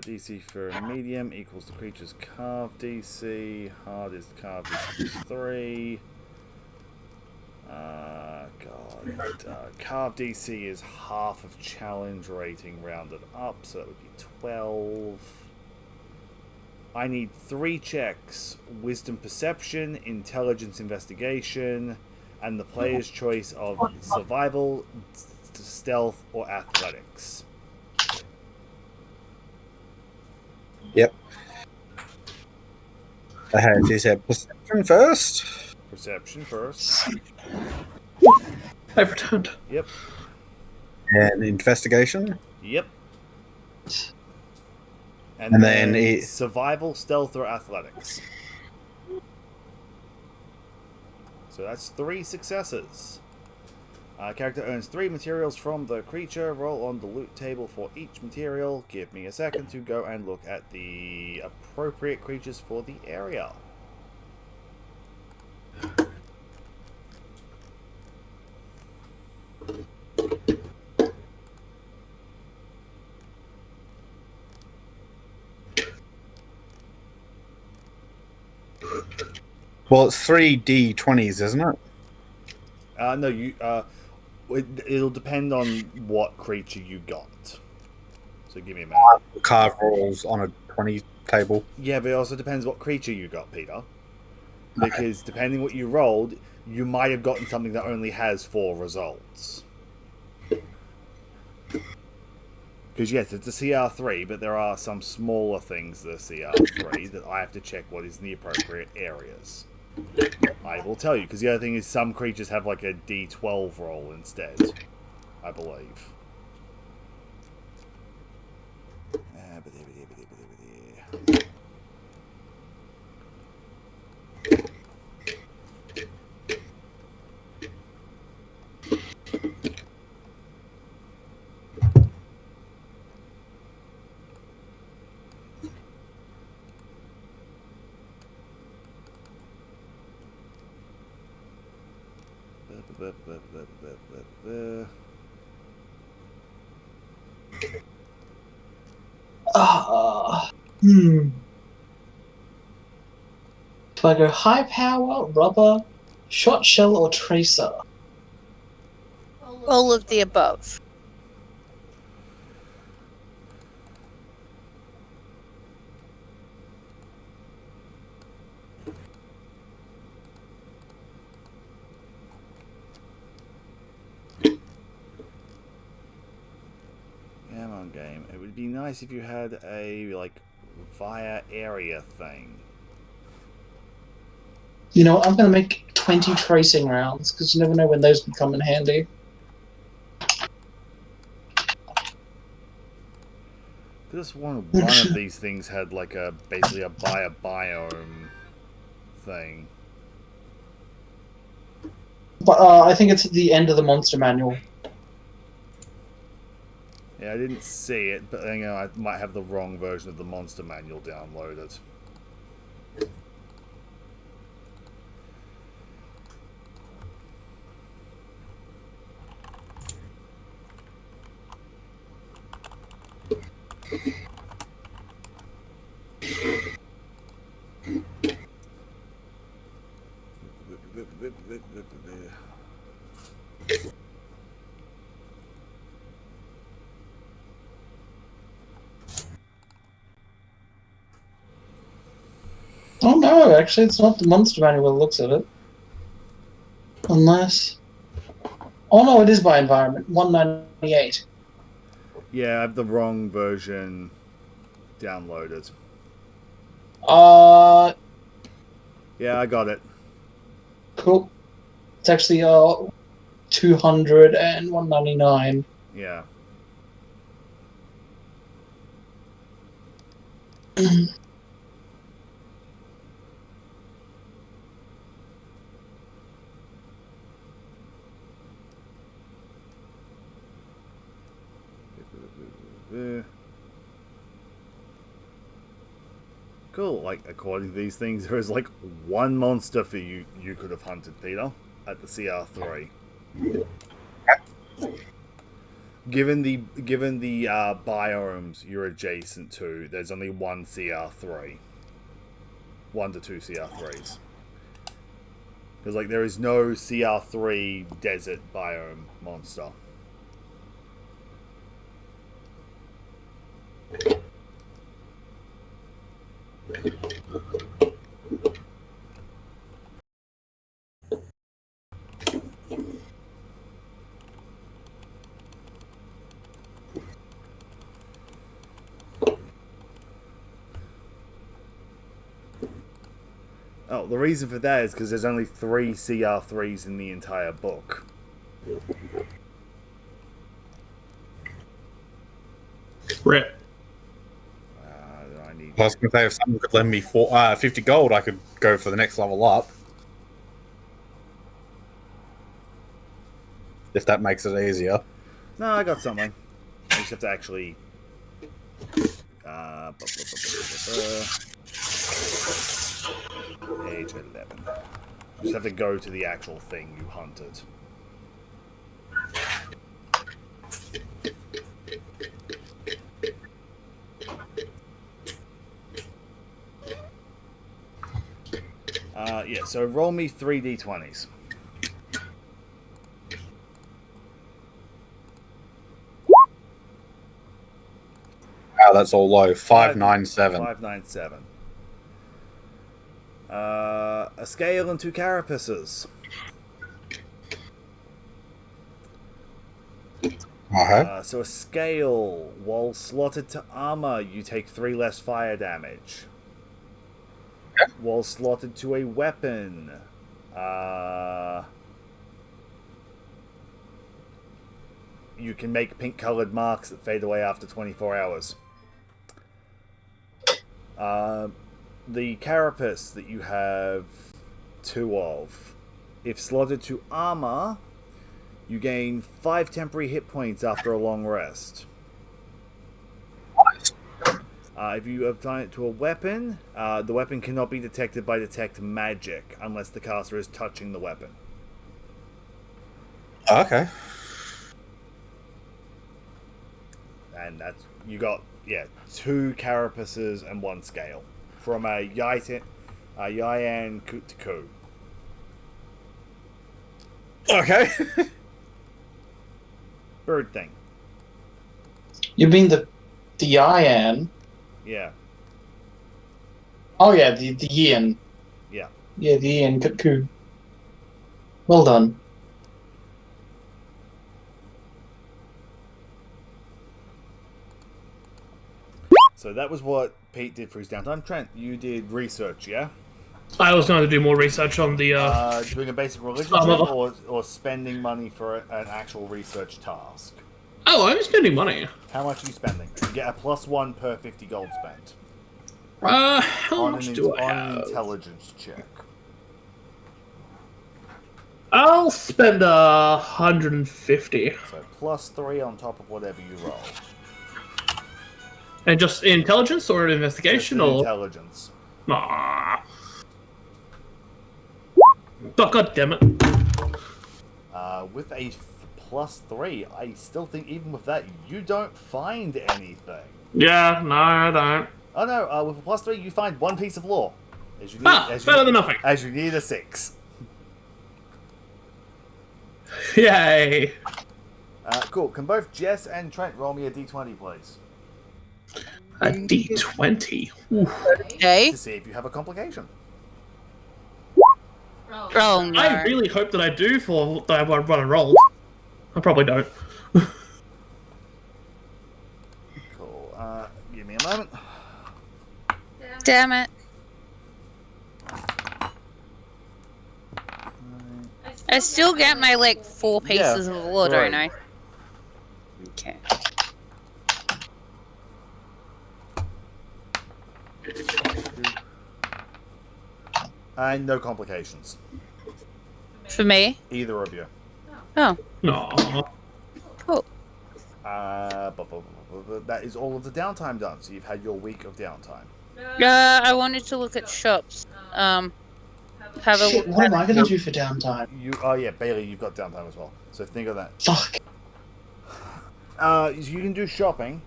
DC for medium equals the creature's carve DC. Hard is carve DC 3. Carve DC is half of challenge rating rounded up, so that would be 12. I need 3 checks: Wisdom Perception, Intelligence Investigation, and the player's choice of Survival, Stealth, or Athletics. Yep. He said perception first. Perception first. I've returned. Yep. And investigation. Yep. And then Survival, Stealth, or Athletics. So that's 3 successes. Character earns 3 materials from the creature. Roll on the loot table for each material. Give me a second to go and look at the appropriate creatures for the area. Well, it's 3 D20s, isn't it? No, it'll depend on what creature you got. So give me a minute. Carve rolls on a 20 table. Yeah, but it also depends what creature you got, Peter. Because depending what you rolled, you might have gotten something that only has 4 results. Because yes, it's a CR3, but there are some smaller things that are CR3 that I have to check what is in the appropriate areas. I will tell you, because the other thing is some creatures have like a D12 roll instead, I believe. Hmm. Do I go high power, rubber, shot shell, or tracer? All of the above. Come on, game. It would be nice if you had a, like, via area thing. You know, I'm going to make 20 tracing rounds, because you never know when those would come in handy. Just one of these things had, like, basically a biome thing. But I think it's at the end of the monster manual. Yeah, I didn't see it, but you know, I might have the wrong version of the monster manual downloaded. Oh no, actually, it's not the monster manual that looks at it. Unless... Oh no, it is by environment. 198. Yeah, I have the wrong version downloaded. Yeah, I got it. Cool. It's actually 200 and 199. Yeah. Cool. Like, according to these things, there is like one monster for you could have hunted, Peter, at the CR3. Given the biomes you're adjacent to, there's only one CR3. 1 to 2 CR3s. Because like there is no CR3 desert biome monster. Oh, the reason for that is because there's only 3 CR3s in the entire book. Rip. I was going to say, if someone could lend me 50 gold, I could go for the next level up. If that makes it easier. No, I got something. I just have to actually... Page 11. Just have to go to the actual thing you hunted. Yeah, so roll me 3 d20s. Wow, that's all low. 597. 597. A scale and 2 carapaces. So a scale, while slotted to armor, you take 3 less fire damage. While slotted to a weapon, you can make pink-colored marks that fade away after 24 hours. The carapace that you have 2 of, if slotted to armor, you gain 5 temporary hit points after a long rest. If you apply it to a weapon, the weapon cannot be detected by detect magic unless the caster is touching the weapon. Okay. And that's you got 2 carapaces and 1 scale from a Yayan to Okay. bird thing. You mean the Ian? Yeah, Oh yeah, the Ian. yeah. Yeah, the Ian Cuckoo. Well done. So that was what Pete did for his downtime. Trent, you did research, yeah? I was going to do more research on the. Doing a basic religion Some check of- or spending money for an actual research task? Oh, I'm spending money. How much are you spending? You get a +1 per 50 gold spent. How much do I on an have? intelligence check. I'll spend 150. So +3 on top of whatever you roll. And just intelligence or Just investigation an or. intelligence. Nah. Oh, God damn it. With a +3, I still think even with that, you don't find anything. Yeah, no, I don't. Oh no, with a +3, you find 1 piece of lore. As you need, Better than nothing. As you need a 6. Yay. Cool. Can both Jess and Trent roll me a d20, please? A D20. Ooh. Okay. To see if you have a complication. Oh no. I really hope that I do for that I run and roll. I probably don't. Cool. Give me a moment. Damn it. I still get my like 4 pieces of lore, don't I? Okay. And no complications. For me? Either of you. Oh, No. cool. That is all of the downtime done. So you've had your week of downtime. I wanted to look at shops. Have a Shit, look. what am I gonna do for downtime? Bailey, you've got downtime as well. So think of that. Fuck. You can do shopping.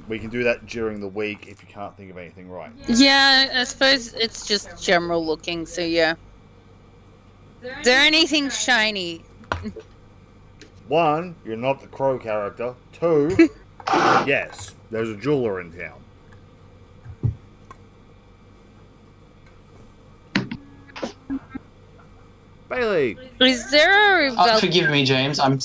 We can do that during the week if you can't think of anything right. Yeah, I suppose it's just general looking, so yeah. Is there anything shiny? 1, you're not the crow character. 2, yes, there's a jeweler in town. Bailey. Is there a Forgive me, James. I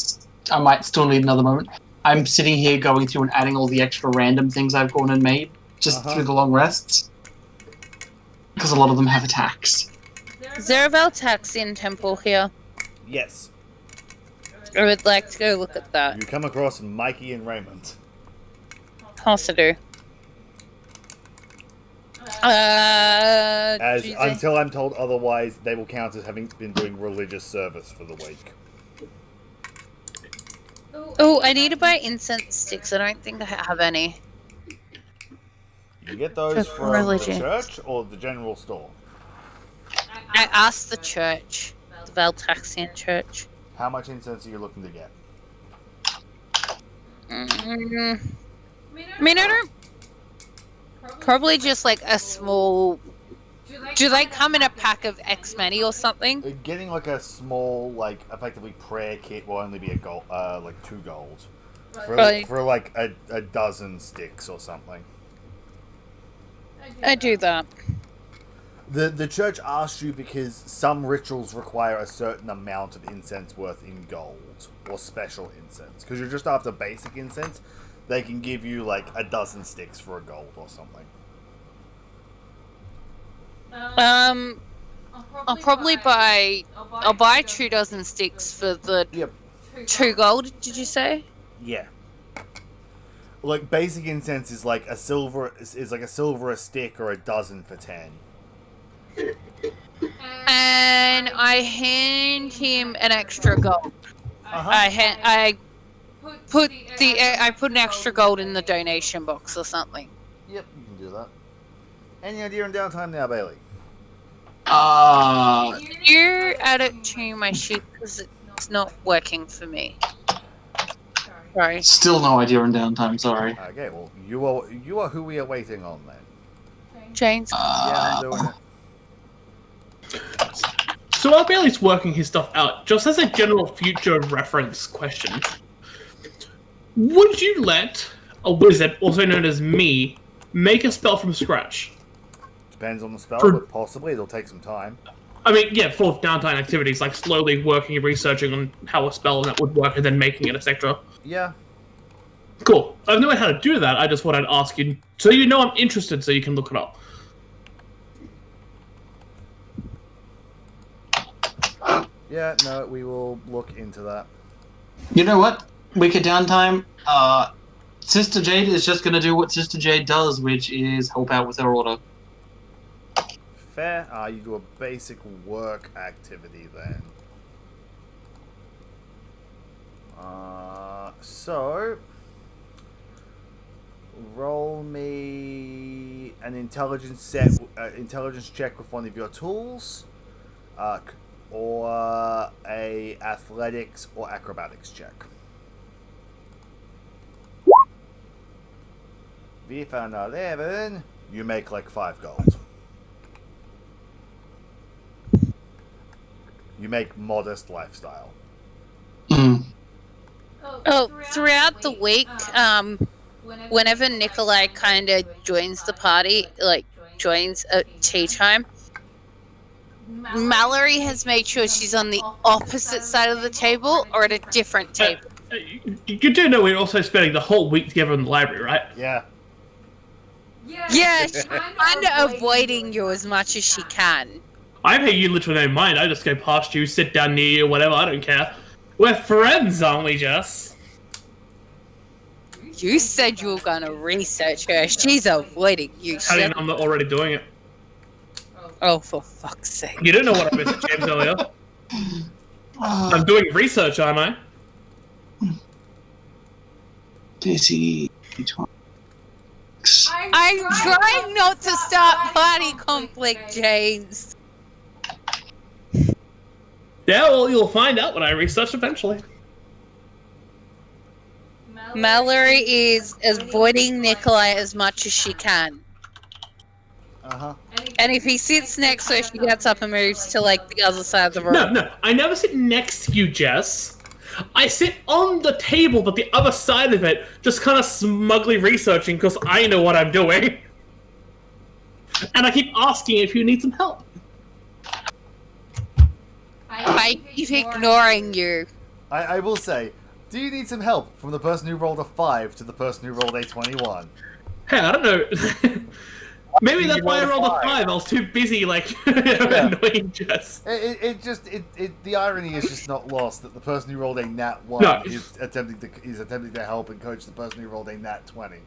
might still need another moment. I'm sitting here going through and adding all the extra random things I've gone and made just through the long rests. Because a lot of them have attacks. Is there a Valtaxian temple here? Yes. I would like to go look at that. You come across Mikey and Raymond. Also do. Until I'm told otherwise, they will count as having been doing religious service for the week. Oh, I need to buy incense sticks. I don't think I have any. You get those For from religion. the church or the general store? I asked the church. The Valtaxian church. How much incense are you looking to get? I mean, I don't... Probably just like a small... Do they come in a pack of X many or something? Getting like a small, like effectively prayer kit will only be a gold, like 2 gold, for like a dozen sticks or something. I do that. The church asks you because some rituals require a certain amount of incense worth in gold or special incense. Because you're just after basic incense, they can give you like a dozen sticks for a gold or something. I'll probably buy... I'll buy 2 dozen sticks for the Yep. 2 gold, did you say? Yeah. Like basic incense is like a silver a stick or a dozen for 10. And I hand him an extra gold. I put an extra gold in the donation box or something. Yep, you can do that. Any idea on downtime now, Bailey? Can you add it to my sheet? Because It's not working for me. Sorry. Still no idea on downtime. Sorry. Okay, well, you are who we are waiting on then. James. Yeah, I'm doing it. So while Bailey's working his stuff out, just as a general future reference question, would you let a wizard, also known as me, make a spell from scratch? Depends on the spell, For- but possibly it'll take some time. I mean, yeah, for downtime activities, like slowly working and researching on how a spell that would work and then making it, etc. Yeah. Cool. I've no idea how to do that, I just thought I'd ask you, so you know I'm interested, so you can look it up. Yeah, no, we will look into that. You know what? Week of downtime. Sister Jade is just gonna do what Sister Jade does, which is help out with her order. Fair. You do a basic work activity then. So roll me an intelligence check with one of your tools, or a athletics or acrobatics check. If an 11, you make like 5 gold. You make modest lifestyle. Oh, throughout the week, whenever Nikolai kind of joins the party, like joins at tea time, Mallory has made sure she's on the opposite side of the table or at a different table. You do know we're also spending the whole week together in the library, right? Yeah. Yeah, she's kind of avoiding you as much as she can. I pay you literally no mind. I just go past you, sit down near you, whatever. I don't care. We're friends, aren't we, Jess? You said you were gonna research her. She's avoiding you. How do you know I'm not already doing it? Oh, for fuck's sake. You didn't know what I missed, James, earlier. I'm doing research, aren't I? I'm trying not to start party conflict, James. Yeah, well, you'll find out when I research eventually. Mallory is avoiding Nikolai as much as she can. Uh-huh. And if he sits next to her, she gets up and moves to, like, the other side of the room. No, I never sit next to you, Jess. I sit on the table, but the other side of it, just kind of smugly researching because I know what I'm doing. And I keep asking if you need some help. I keep ignoring you. I will say, do you need some help from the person who rolled a 5 to the person who rolled a 21? Hey, I don't know. Maybe that's why I rolled a 5. I was too busy, like, annoying Jess. The irony is just not lost that the person who rolled a nat 1 No. is attempting to help and coach the person who rolled a nat 20.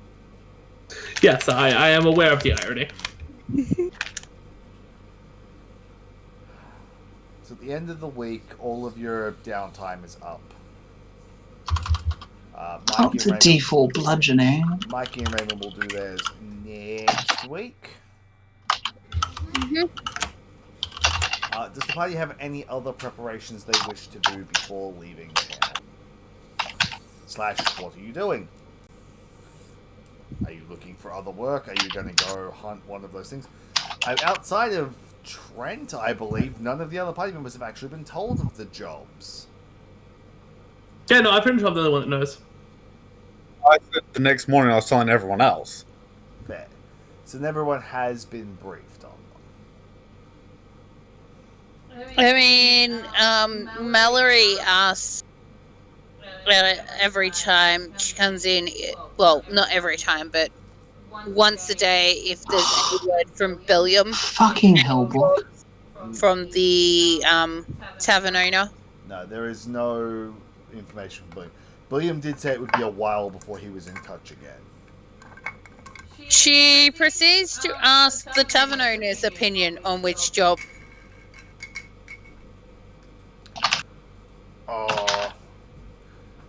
Yes, I am aware of the irony. So at the end of the week, all of your downtime is up. Up to D4 bludgeoning. Mikey and Raymond will do theirs next week. Mhm. Does the party have any other preparations they wish to do before leaving town? / what are you doing? Are you looking for other work? Are you going to go hunt one of those things? Outside of Trent, I believe, none of the other party members have actually been told of the jobs. Yeah, no, I'm pretty sure I'm the only one that knows. I said the next morning I was telling everyone else. Fair. So everyone has been briefed on them. I mean, Mallory asks every time she comes in, well, not every time, but once a day if there's any word from Billiam. Fucking hellblock. From the tavern owner. No, there is no information from William. William did say it would be a while before he was in touch again. She proceeds to ask the tavern owner's opinion on which job.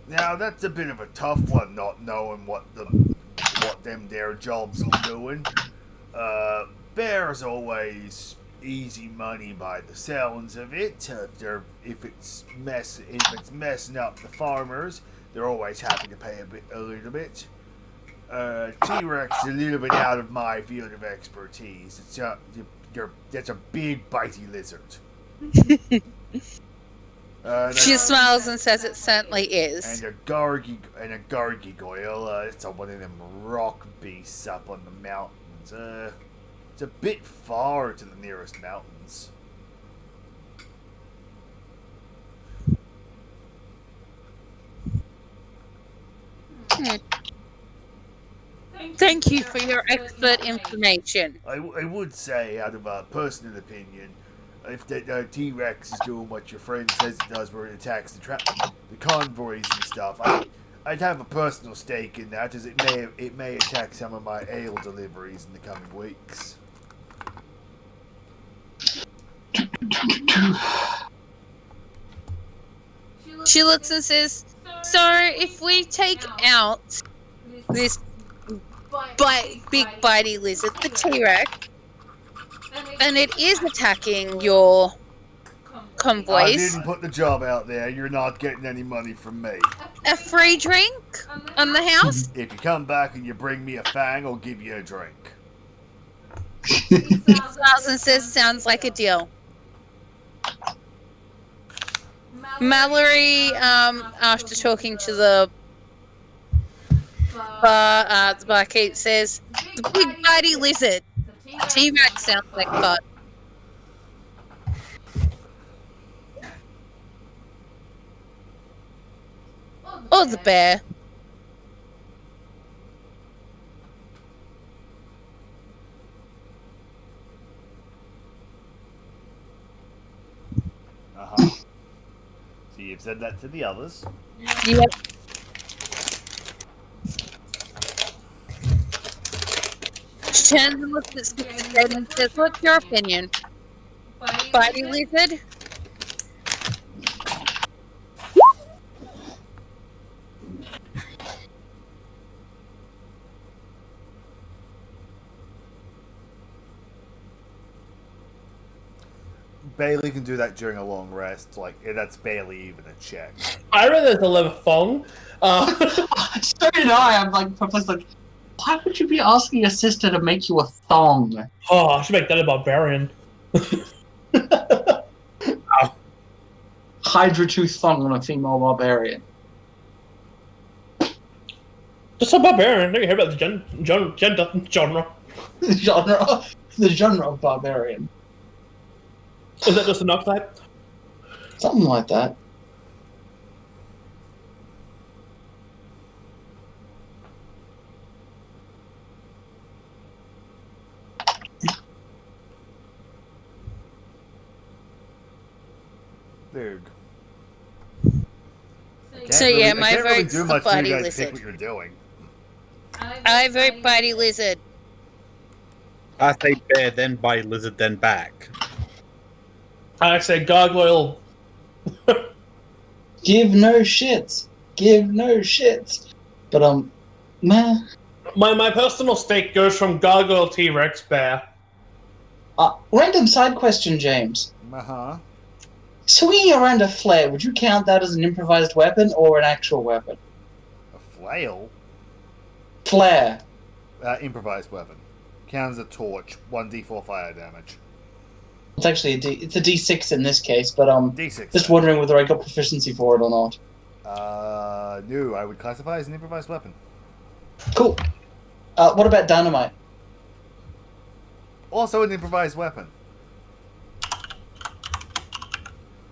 Now that's a bit of a tough one, not knowing what them their jobs are doing. Bear's always easy money by the sounds of it. If it's messing up the farmers, they're always happy to pay a little bit. T-Rex is a little bit out of my field of expertise. That's a big bitey lizard. She smiles and says it certainly is. And a gargoyle. It's one of them rock beasts up on the mountains. It's a bit far to the nearest mountains. Thank you for your expert information. I would say, out of a personal opinion, if the T-Rex is doing what your friend says it does, where it attacks the convoys and stuff, I'd have a personal stake in that, as it may attack some of my ale deliveries in the coming weeks. She looks and says, so if we take out this big bitey lizard, the T-Rex, and it is attacking your convoys, I didn't put the job out there. You're not getting any money from me. a free drink on the house? If you come back and you bring me a fang, I'll give you a drink. Smiles and says, sounds like a deal. Mallory, after talking to the barkeep, says, the big bitey lizard. T-Rex sounds like fun. Or the bear. Uh-huh. So you've said that to the others. Yep. She turns and looks at Steve and says, what's your opinion? Bitey lizard? Bailey can do that during a long rest. Like, that's barely even a check. I read there's a leather thong. So did I. I'm like perplexed. Like, why would you be asking your sister to make you a thong? Oh, I should make that a barbarian. Hydra tooth thong on a female barbarian. Just a barbarian. Don't you hear about the genre? The genre of barbarian. Is that just enough, type? Something like that. Dude. So yeah, my I can't really vote's do the much till you bitey guys lizard. pick what you're doing. I vote bitey lizard. I say bear, then by lizard, then back. I say gargoyle. Give no shits. Give no shits. But meh. My personal stake goes from gargoyle, T-Rex, bear. Random side question, James. Uh-huh. Swinging around a flare, would you count that as an improvised weapon or an actual weapon? A flail? Flare. Improvised weapon. Counts as a torch. 1d4 fire damage. It's actually it's a D6 in this case, but D6. just wondering whether I got proficiency for it or not. No, I would classify as an improvised weapon. Cool. What about dynamite? Also an improvised weapon.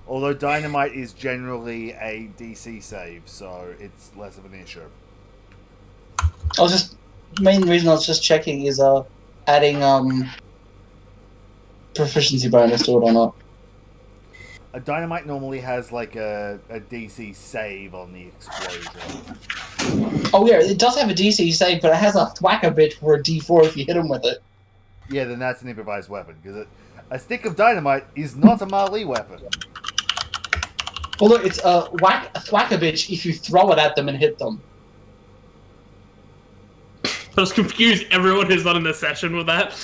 Although dynamite is generally a DC save, so it's less of an issue. Main reason I was just checking is adding proficiency bonus to it or not. A dynamite normally has like a DC save on the explosion. Oh yeah, it does have a DC save, but it has a thwacker bitch for a D4 if you hit him with it. Yeah, then that's an improvised weapon, because a stick of dynamite is not a melee weapon. Although it's a thwacker bitch if you throw it at them and hit them. I was confused everyone who's not in the session with that.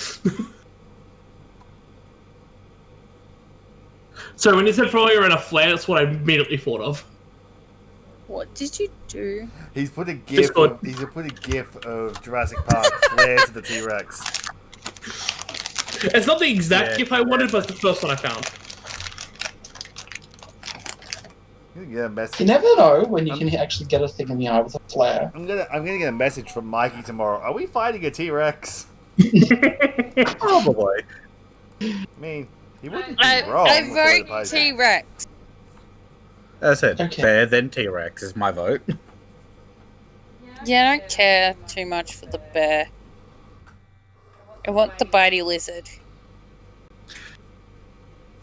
So when you said fire and a flare, that's what I immediately thought of. What did you do? He's put a Just gif. He's put a gif of Jurassic Park flare to the T-Rex. It's not the exact gif I wanted, but it's the first one I found. I'm gonna get a message. You never know when you can actually get a thing in the eye with a flare. I'm gonna get a message from Mikey tomorrow. Are we fighting a T-Rex? Probably. I mean, he wouldn't be wrong. I with the way the vote pie's- T-Rex. As I said, Okay. bear then T-Rex is my vote. Yeah, I don't care too much for the bear. I want the bitey lizard.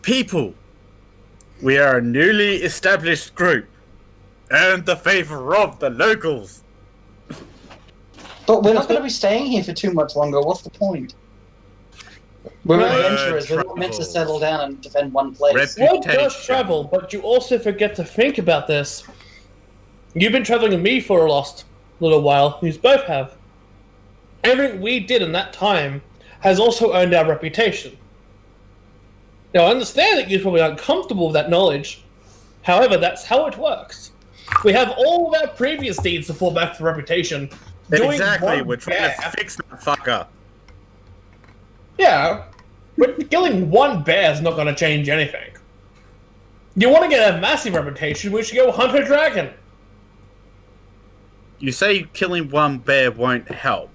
People, we are a newly established group. Earn the favor of the locals. But we're not going to be staying here for too much longer. What's the point? We're adventurers. We're not meant to travels. settle down and defend one place. One does Reputation. travel, but you also forget to think about this. You've been traveling with me for a last little while. You both have. Everything we did in that time has also earned our reputation. Now, I understand that you're probably uncomfortable with that knowledge. However, that's how it works. We have all of our previous deeds to fall back for reputation. Doing Exactly, one we're trying bear- to fix that fucker. Yeah, but killing one bear is not going to change anything. You want to get a massive reputation, we should go hunt a dragon. You say killing one bear won't help.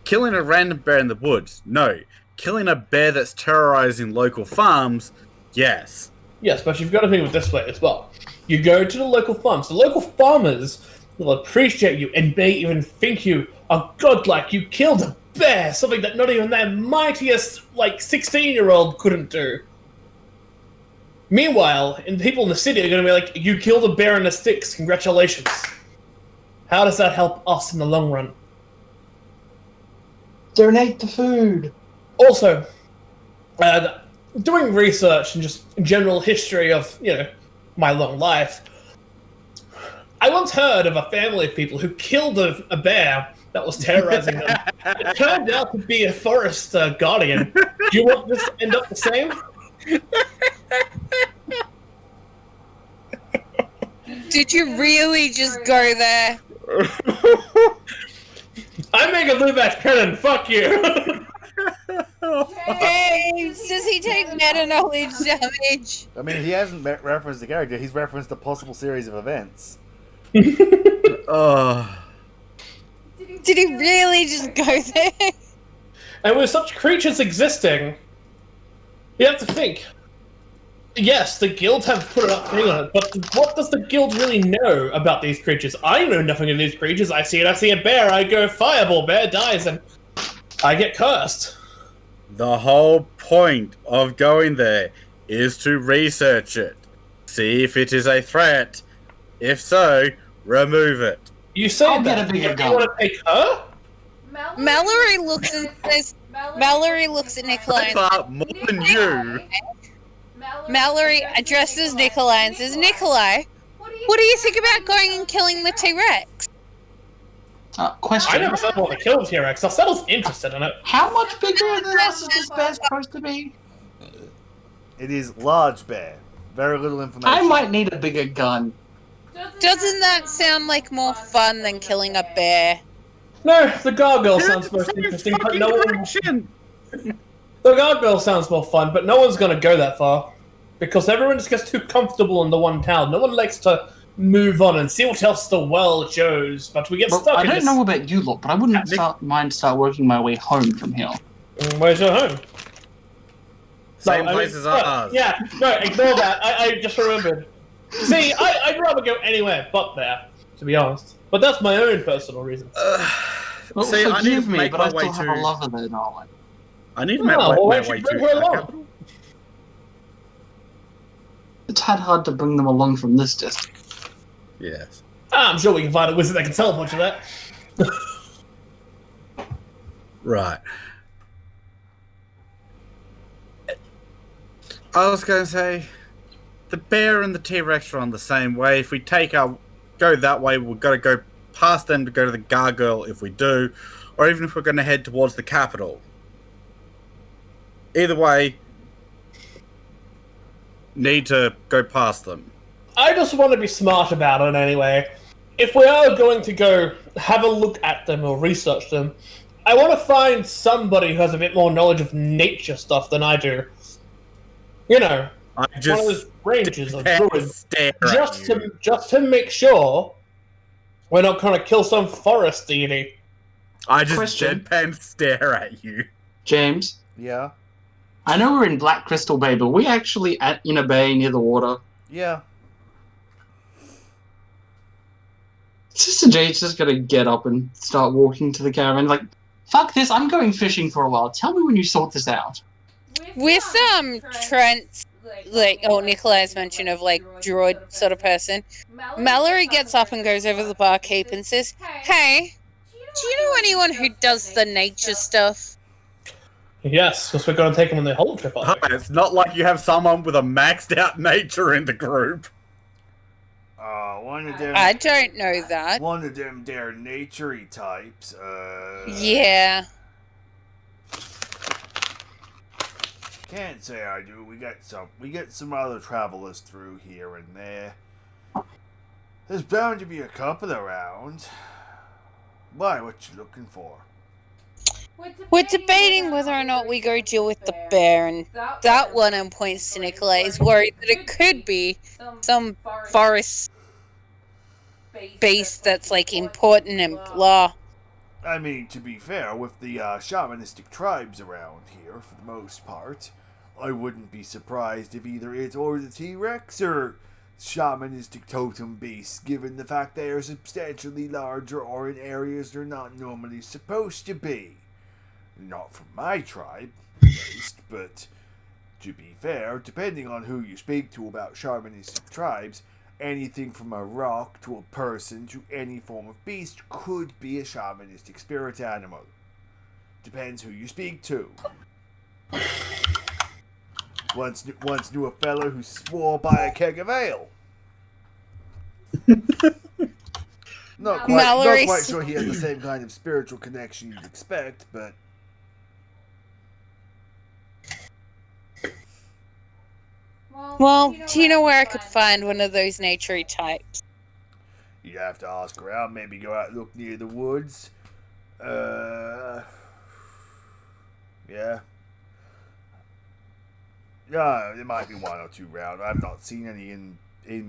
Killing a random bear in the woods, no. Killing a bear that's terrorizing local farms, yes. Yes, but you've got to think of it this way as well. You go to the local farms. The local farmers will appreciate you and may even think you are godlike. You killed a bear, something that not even their mightiest, 16-year-old couldn't do. Meanwhile, and people in the city are going to be like, you killed a bear in the sticks, congratulations. How does that help us in the long run? Donate the food. Also, doing research and just general history of, my long life, I once heard of a family of people who killed a bear that was terrorizing them. It turned out to be a forest guardian. Do you want this to end up the same? Did you really just go there? I make a Lubac cannon, fuck you! James, does he take meta knowledge damage? I mean, he hasn't referenced the character. He's referenced a possible series of events. Oh. Did he really just go there? And with such creatures existing, you have to think. Yes, the guilds have put a thing on it, but what does the guild really know about these creatures? I know nothing of these creatures. I see a bear, I go fireball, bear dies, and I get cursed. The whole point of going there is to research it. See if it is a threat. If so, remove it. You say I'll that. get a bigger You gun. want to take her? Mallory looks and says, Mallory looks at Nikolai and But more than you. Mallory addresses Nikolai and says, Nikolai, what do you think about going and killing the T-Rex? Question. I never said I want to kill the T-Rex. I said I was interested in it. How much bigger than us is this bear supposed to be? It is large bear. Very little information. I might need a bigger gun. Doesn't that sound like more fun than killing a bear? No, the gargoyle sounds most interesting, but no one... Direction. The gargoyle sounds more fun, but no one's going to go that far. Because everyone just gets too comfortable in the one town. No one likes to move on and see what else the world shows, but we get Well, stuck I in don't this... know about you lot, but I wouldn't mind start working my way home from here. Where's your home? Same No, I place mean, as no, ours. Yeah, no, ignore that. I just remembered. See, I'd rather go anywhere but there, to be honest. But that's my own personal reason. Well, See, I need to forgive me, make but my I way still have to. a lover there, darling. I need to Oh, make well, why my don't you way bring to her the along? capital. It's a tad hard to bring them along from this distance. Yes. I'm sure we can find a wizard that can teleport to that. Right. I was going to say, the bear and the T-Rex are on the same way. If we go that way, we've got to go past them to go to the gargoyle if we do, or even if we're going to head towards the capital. Either way, need to go past them. I just want to be smart about it anyway. If we are going to go have a look at them or research them, I want to find somebody who has a bit more knowledge of nature stuff than I do. You know, I one of just those rangers or can't druids, stare at you. just to make sure we're not going to kill some forest deity. I just Question. deadpan stare at you. James, Yeah. I know we're in Black Crystal Bay, but we actually in a bay near the water. Yeah. Sister Jade's just gonna get up and start walking to the caravan. Like, fuck this! I'm going fishing for a while. Tell me when you sort this out. With Trent's Nikolai's mention of like droid sort of person, Mallory gets up and goes over to the barkeep and says, "Hey, do you know anyone who does the nature stuff?" Yes, because we're going to take them on the whole trip. Hi, it's not like you have someone with a maxed out nature in the group. One of them. I don't know that. One of them, they're nature-y types. Yeah. Can't say I do. We get some other travelers through here and there. There's bound to be a couple around. Why? What you looking for? We're debating whether or not we go deal with the bear, and that one and points to Nikolai is worried that it could be some forest beast that's like important and blah. I mean, to be fair, with the shamanistic tribes around here, for the most part, I wouldn't be surprised if either it or the T-Rex are shamanistic totem beasts, given the fact they are substantially larger or in areas they're not normally supposed to be. Not from my tribe, at least, but to be fair, depending on who you speak to about shamanistic tribes, anything from a rock to a person to any form of beast could be a shamanistic spirit animal. Depends who you speak to. Once knew a fellow who swore by a keg of ale. Not quite sure he has the same kind of spiritual connection you'd expect, but... Well, do you know where I could find one of those nature-y types? You'd have to ask around, maybe go out and look near the woods. Yeah. Yeah, there might be one or two round. I've not seen any in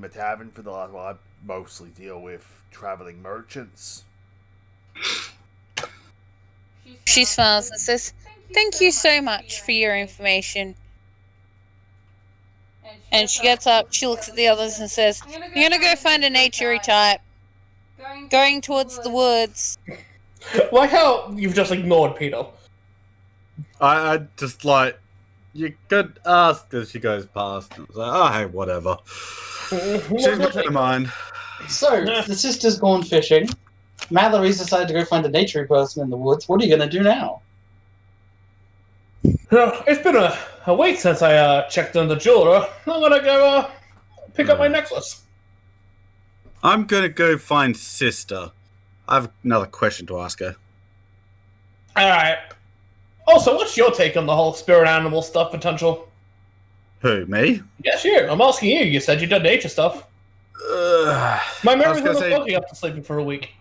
my tavern for the last while. I mostly deal with traveling merchants. She smiles and says, "Thank you so much for your information." And she gets up, she looks at the others and says, "I'm gonna go find a nature-y type. Going towards the woods." Like how you've just ignored Peter. I just like, you could ask as she goes past. And it's like, oh, hey, whatever. She's got her mind. So, the sister's gone fishing. Mallory's decided to go find a nature person in the woods. What are you going to do now? It's been a week since I checked on the jeweler. I'm going to go pick up my necklace. I'm going to go find Sister. I have another question to ask her. Alright. Also, what's your take on the whole spirit animal stuff potential? Who, me? Yes, you. I'm asking you. You said you did nature stuff. My memory's a little foggy after sleeping for a week.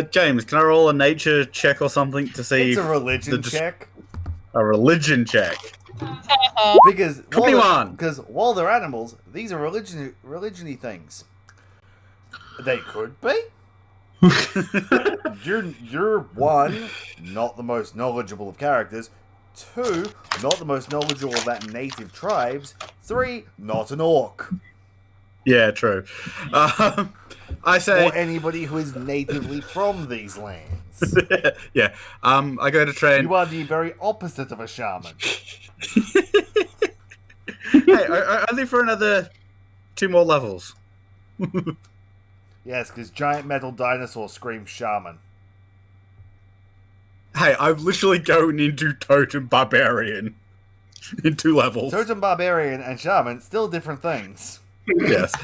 James, can I roll a nature check or something to see? It's a religion check. A religion check. Because 21. Because while they're animals, these are religion-y things. They could be. You're one, not the most knowledgeable of characters. 2, not the most knowledgeable about native tribes. 3, not an orc. Yeah, true. I say, or anybody who is natively from these lands. Yeah. I go to train. You are the very opposite of a shaman. Hey, only for another 2 more levels. Yes, because giant metal dinosaur screams shaman. Hey, I'm literally going into Totem Barbarian in 2 levels. Totem Barbarian and Shaman, still different things. Yes.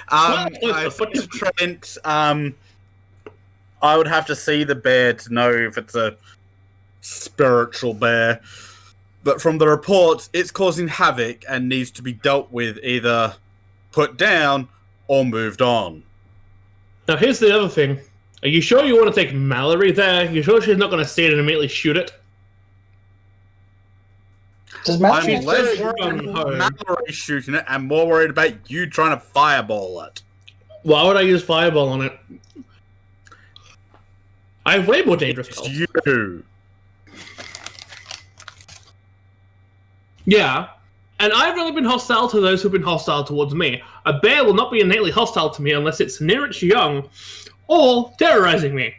I said to Trent, I would have to see the bear to know if it's a spiritual bear. But from the reports, it's causing havoc and needs to be dealt with, either put down or moved on. Now, here's the other thing. Are you sure you want to take Mallory there? You sure she's not going to see it and immediately shoot it? Does I'm Mallory less From worried home. about Mallory shooting it and more worried about you trying to fireball it. Why would I use Fireball on it? I have way more dangerous It's spells. you. Yeah. And I've only been hostile to those who've been hostile towards me. A bear will not be innately hostile to me unless it's near its young or terrorizing me.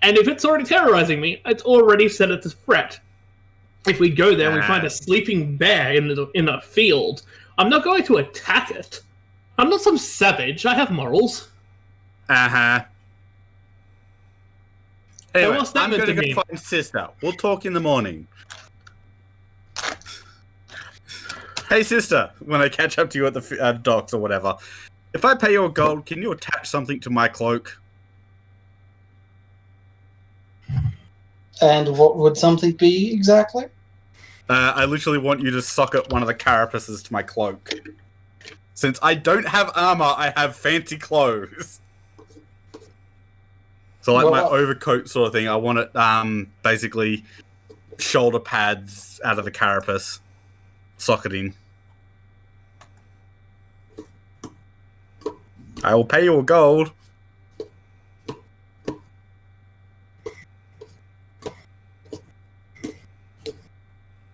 And if it's already terrorizing me, it's already set it as a threat. If we go there and we find a sleeping bear in a field, I'm not going to attack it. I'm not some savage. I have morals. Uh-huh. Anyway, what's that I'm meant going to to go mean? find Sister. We'll talk in the morning. Hey, Sister, when I catch up to you at the docks or whatever, if I pay you a gold, can you attach something to my cloak? And what would something be exactly? I literally want you to socket one of the carapaces to my cloak. Since I don't have armor, I have fancy clothes. So like my overcoat sort of thing, I want it basically shoulder pads out of the carapace, socketing. I will pay you a gold.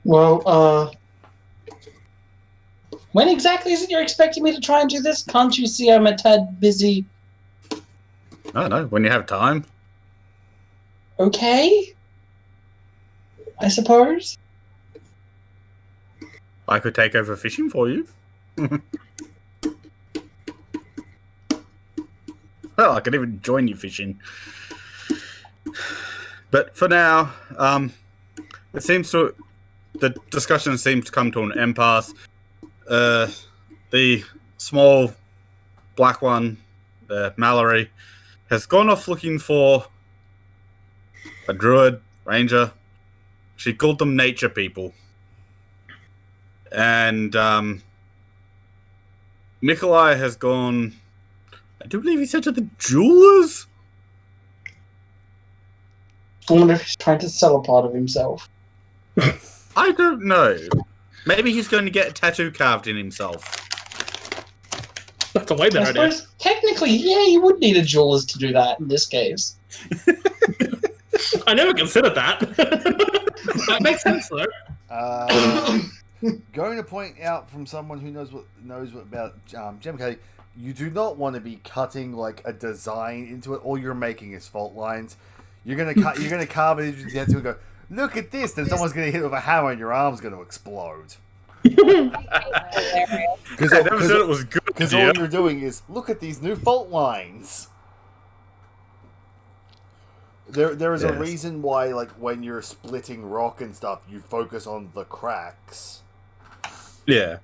Well, when exactly is it you're expecting me to try and do this? Can't you see I'm a tad busy? I don't know, when you have time. Okay. I suppose. I could take over fishing for you. Well, I could even join you fishing. But for now, it seems to... The discussion seems to come to an impasse. The small black one, Mallory, has gone off looking for a druid, ranger. She called them nature people. And Nikolai has gone... I do believe he said to the jewelers? I wonder if he's trying to sell a part of himself. I don't know. Maybe he's going to get a tattoo carved in himself. That's a way better I idea. suppose, technically, yeah, you would need a jeweler's to do that in this case. I never considered that. That makes sense, though. Going to point out from someone who knows what about GemK, you do not want to be cutting like a design into it. All you're making is fault lines. You're gonna carve it into the tattoo and go, look at this. Then someone's gonna hit it with a hammer and your arm's gonna explode. Hilarious. Because I never said it was good. Because all you're doing is look at these new fault lines. There is a reason why, like, when you're splitting rock and stuff, you focus on the cracks. Yeah.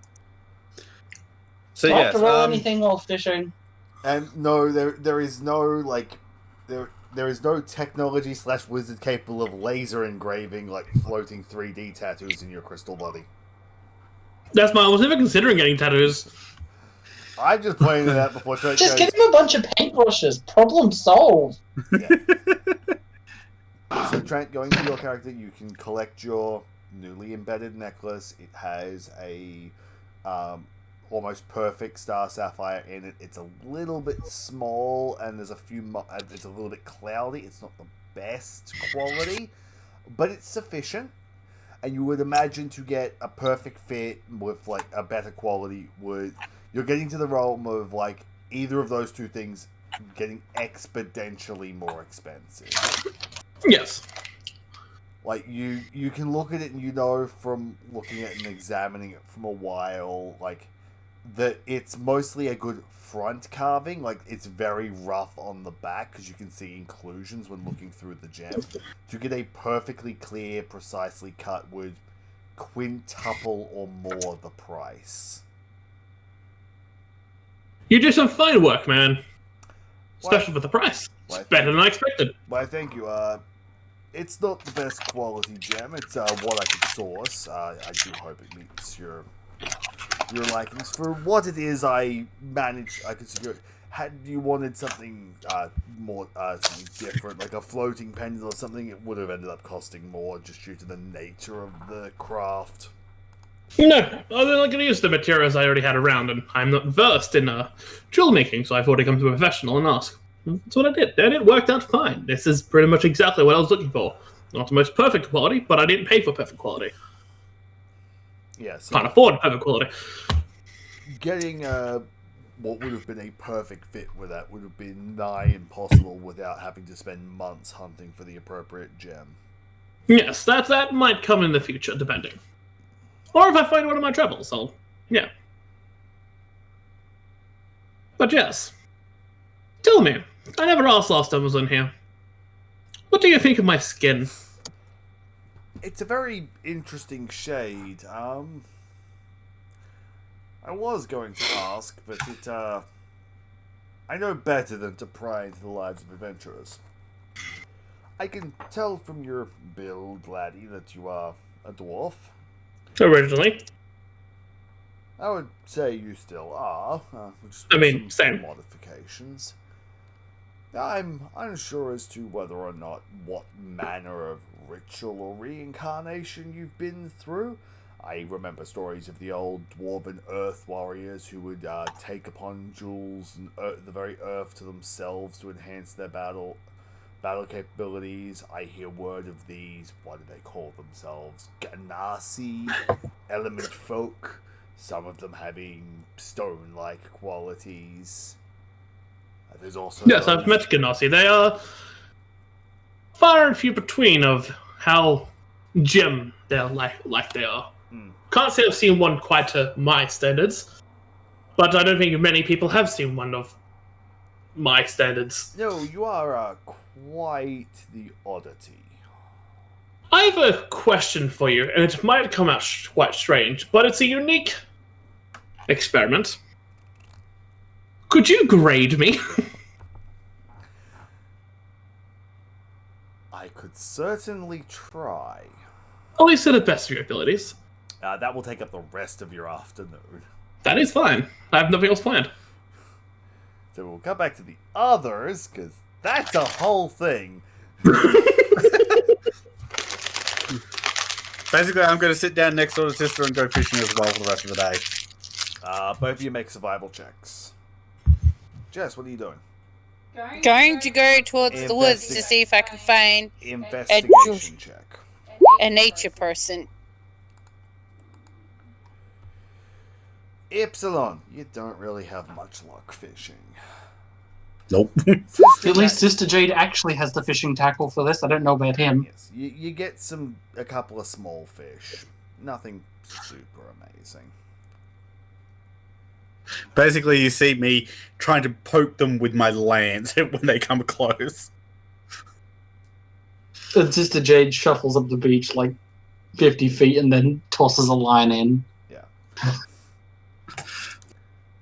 So Do I have to roll yes, anything while fishing? And no, there is no like there is no technology / wizard capable of laser engraving like floating 3D tattoos in your crystal body. That's I was never considering getting tattoos. I just pointed it out before Trent Just goes, get him a bunch of paintbrushes. Problem solved. yeah. So Trent, going to your character, you can collect your newly embedded necklace. It has a almost perfect star sapphire in it. It's a little bit small, and there's a few. It's a little bit cloudy. It's not the best quality, but it's sufficient. And you would imagine to get a perfect fit with like a better quality you're getting to the realm of like either of those two things getting exponentially more expensive. Yes. Like you can look at it and you know from looking at it and examining it from a while like that it's mostly a good front carving. Like it's very rough on the back because you can see inclusions when looking through the gem. To get a perfectly clear, precisely cut would quintuple or more the price. You do some fine work, man. Why- Especially for the price. why, It's better than I expected. Why, thank you. It's not the best quality gem. It's what I could source. I do hope it meets your likings. For what it is, I could secure it. Had you wanted something more something different, like a floating pendant or something, it would have ended up costing more just due to the nature of the craft. No, I'm not going to use the materials I already had around, and I'm not versed in jewel making, so I thought I'd come to a professional and ask. That's what I did, and it worked out fine. This is pretty much exactly what I was looking for. Not the most perfect quality, but I didn't pay for perfect quality. Yeah, so Can't afford perfect quality. getting what would have been a perfect fit with that would have been nigh impossible without having to spend months hunting for the appropriate gem. Yes, that might come in the future, depending. Or if I find one of my travels, yeah. But yes. Tell me, I never asked last time I was in here. What do you think of my skin? It's a very interesting shade. I was going to ask, but I know better than to pry into the lives of adventurers. I can tell from your build, laddie, that you are a dwarf. Originally. I would say you still are, just I with mean, some same. modifications. I'm unsure as to whether or not what manner of ritual or reincarnation you've been through. I remember stories of the old dwarven earth warriors who would take upon jewels and the very earth to themselves to enhance their battle capabilities. I hear word of these, what do they call themselves? Ganassi, element folk. Some of them having stone-like qualities. There's also Yes, I've met Ganassi. They are far and few between of how gem they're like they are. Can't say I've seen one quite to my standards, but I don't think many people have seen one of my standards. No, you are quite the oddity. I have a question for you, and it might come out quite strange, but it's a unique experiment. Could you grade me? I could certainly try. At least to the best of your abilities. That will take up the rest of your afternoon. That is fine. I have nothing else planned. So we'll come back to the others, because that's a whole thing. Basically, I'm going to sit down next to the sister and go fishing as well for the rest of the day. Both of you make survival checks. Jess, what are you doing? Going to go towards the woods to see if I can find Investigation check. a nature person. Ypsilon, you don't really have much luck fishing. Nope. At least Sister Jade actually has the fishing tackle for this. I don't know about him. Yes, you get a couple of small fish. Nothing super amazing. Basically, you see me trying to poke them with my lance when they come close. And Sister Jade shuffles up the beach like 50 feet and then tosses a line in. Yeah.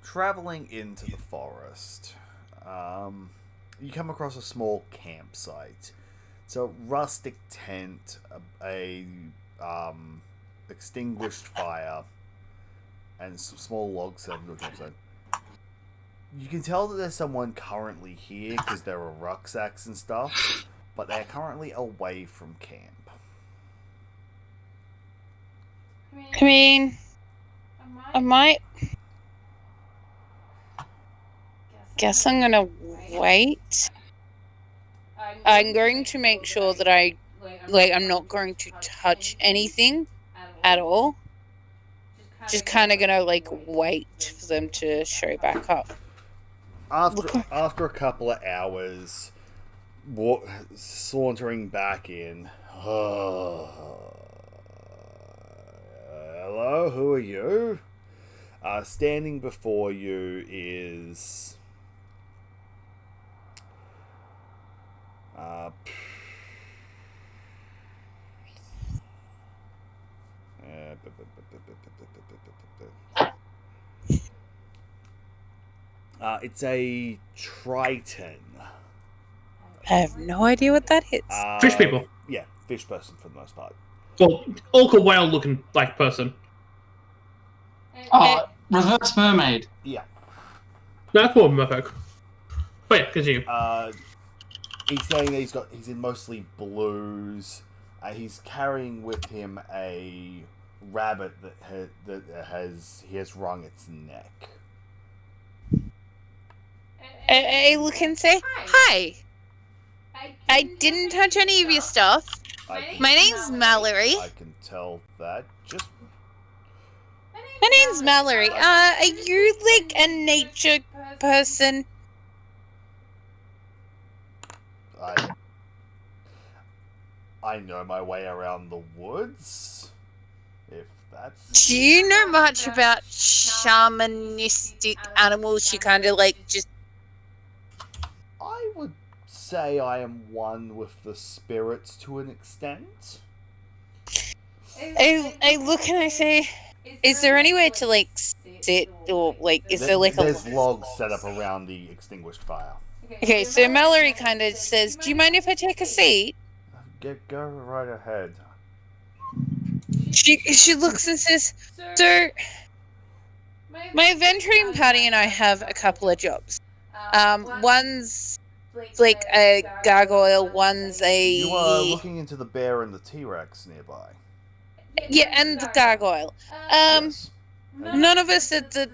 Traveling into the forest, you come across a small campsite. It's a rustic tent, a extinguished fire, and some small logs set into a campsite. You can tell that there's someone currently here because there are rucksacks and stuff, but they're currently away from camp. I mean, I might. Guess I'm gonna wait. I'm going to make sure that I'm not going to touch anything at all. Just kind of gonna wait for them to show back up. After a couple of hours, sauntering back in. Hello, who are you? Standing before you is it's a Triton. I have no idea what that is. Fish people. Yeah, fish person for the most part. Well, orca whale looking like person. Oh, reverse mermaid. Yeah. That's more merfolk. But yeah, continue. He's saying that he's in mostly blues. He's carrying with him a rabbit that has wrung its neck. I look and say, "Hi. I didn't touch any of your stuff. My name's Mallory. I can tell that. Just My name's Mallory. Are you like a nature person?" I know my way around the woods. If that's... Do you know much about shamanistic animals? You kind of like just... I would say I am one with the spirits to an extent. I look and I say, "Is there anywhere to like sit, or like is there like There's logs set up around the extinguished fire. Okay, so Mallory kind of says, "Do you mind if I take a seat?" Go right ahead. She looks and says, "So, my adventuring party and I have a couple of jobs. One's like a gargoyle, one's You are a looking into the bear and the T-Rex nearby. yeah, and the gargoyle. Yes. None of us at the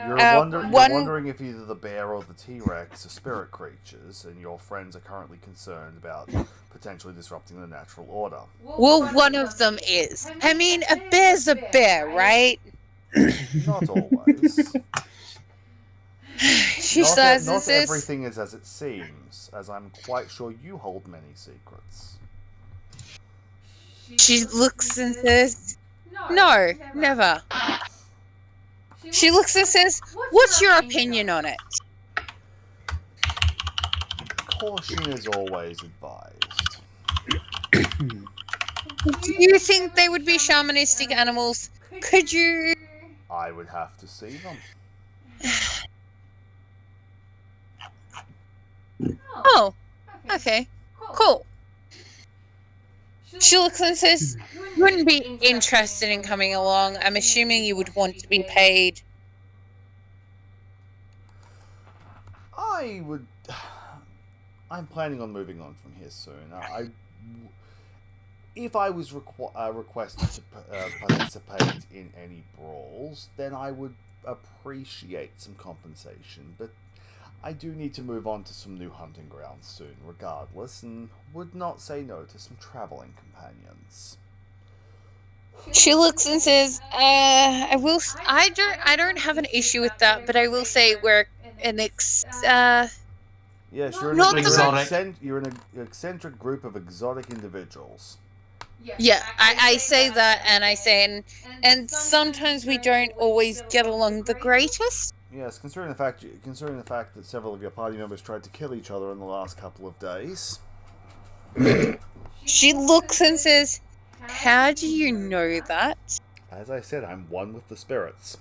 You're one- wondering if either the bear or the T-Rex are spirit creatures, and your friends are currently concerned about potentially disrupting the natural order. well, one of them is. I mean, a bear's a bear, right?" Not always. She sighs and Not says, everything is as it seems, as I'm quite sure you hold many secrets. she looks and says, "No, never." She looks and says, "What's your opinion on it?" Caution is always advised. Do you think they would be shamanistic animals? Could you... I would have to see them. Oh, okay, cool. She looks and says, "You wouldn't be interested in coming along. I'm assuming you would want to be paid." I'm planning on moving on from here soon. If I was requested to participate in any brawls, then I would appreciate some compensation. But I do need to move on to some new hunting grounds soon, regardless, and would not say no to some traveling companions. She looks and says, I don't have an issue with that, but I will say we're Yes, Not you're an eccentric group of exotic individuals. yeah, I say that, and I say, and sometimes we don't always get along the greatest. Yes, considering the fact that several of your party members tried to kill each other in the last couple of days. She looks and says, "How do you know that?" As I said, I'm one with the spirits.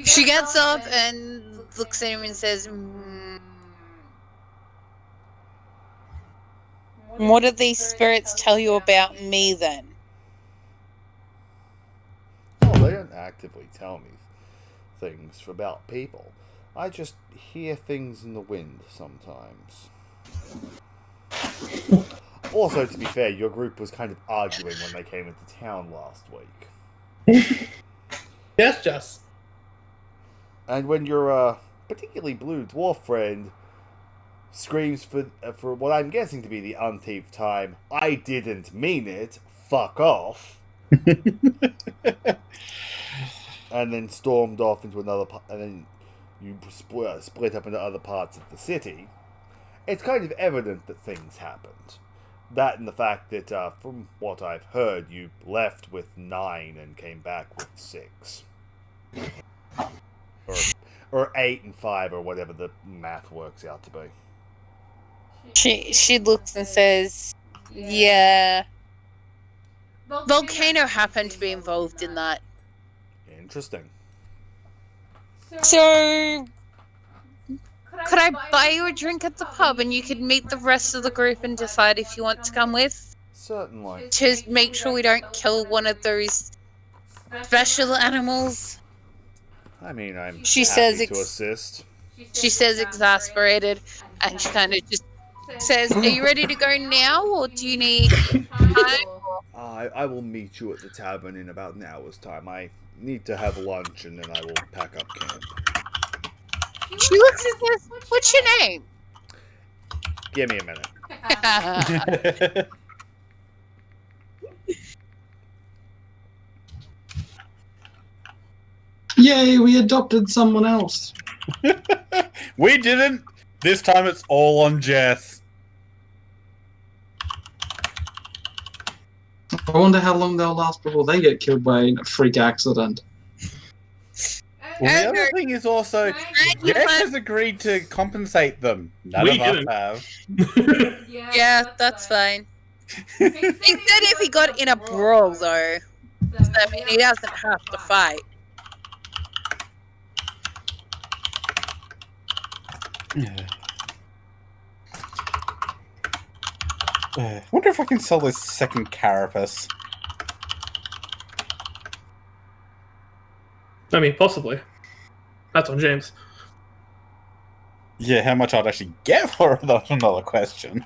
She gets up and looks at him and says, "What do these spirits tell you about me then?" Oh, they don't actively tell me things about people. I just hear things in the wind sometimes. Also, to be fair, your group was kind of arguing when they came into town last week. Yes, Jess. And when your particularly blue dwarf friend screams for what I'm guessing to be the umpteenth time, "I didn't mean it, fuck off," and then stormed off into another and then you split up into other parts of the city, it's kind of evident that things happened. That and the fact that, from what I've heard, you left with 9 and came back with 6. Or 8 and 5, or whatever the math works out to be. She looks and says, "Yeah. Volcano happened to be involved in that." Interesting. So, could I buy you a drink at the pub and you could meet the rest of the group and decide if you want to come with? Certainly. To make sure we don't kill one of those special animals. I mean, I'm She happy says to assist. She says exasperated, and she kind of just says, "Are you ready to go now, or do you need time?" I will meet you at the tavern in about an hour's time. I need to have lunch and then I will pack up camp. She looks at this. What's your name? Give me a minute. Yay, we adopted someone else. We didn't. This time it's all on Jess. I wonder how long they'll last before they get killed by a freak accident. Well, the other thing is also, Jess has agreed to compensate them. None of us have. Yeah, that's fine. He said if he got in a brawl, though, I mean, he doesn't have to fight. Wonder if I can sell this second carapace. I mean, possibly. That's on James. Yeah, how much I'd actually get for it, that's another question.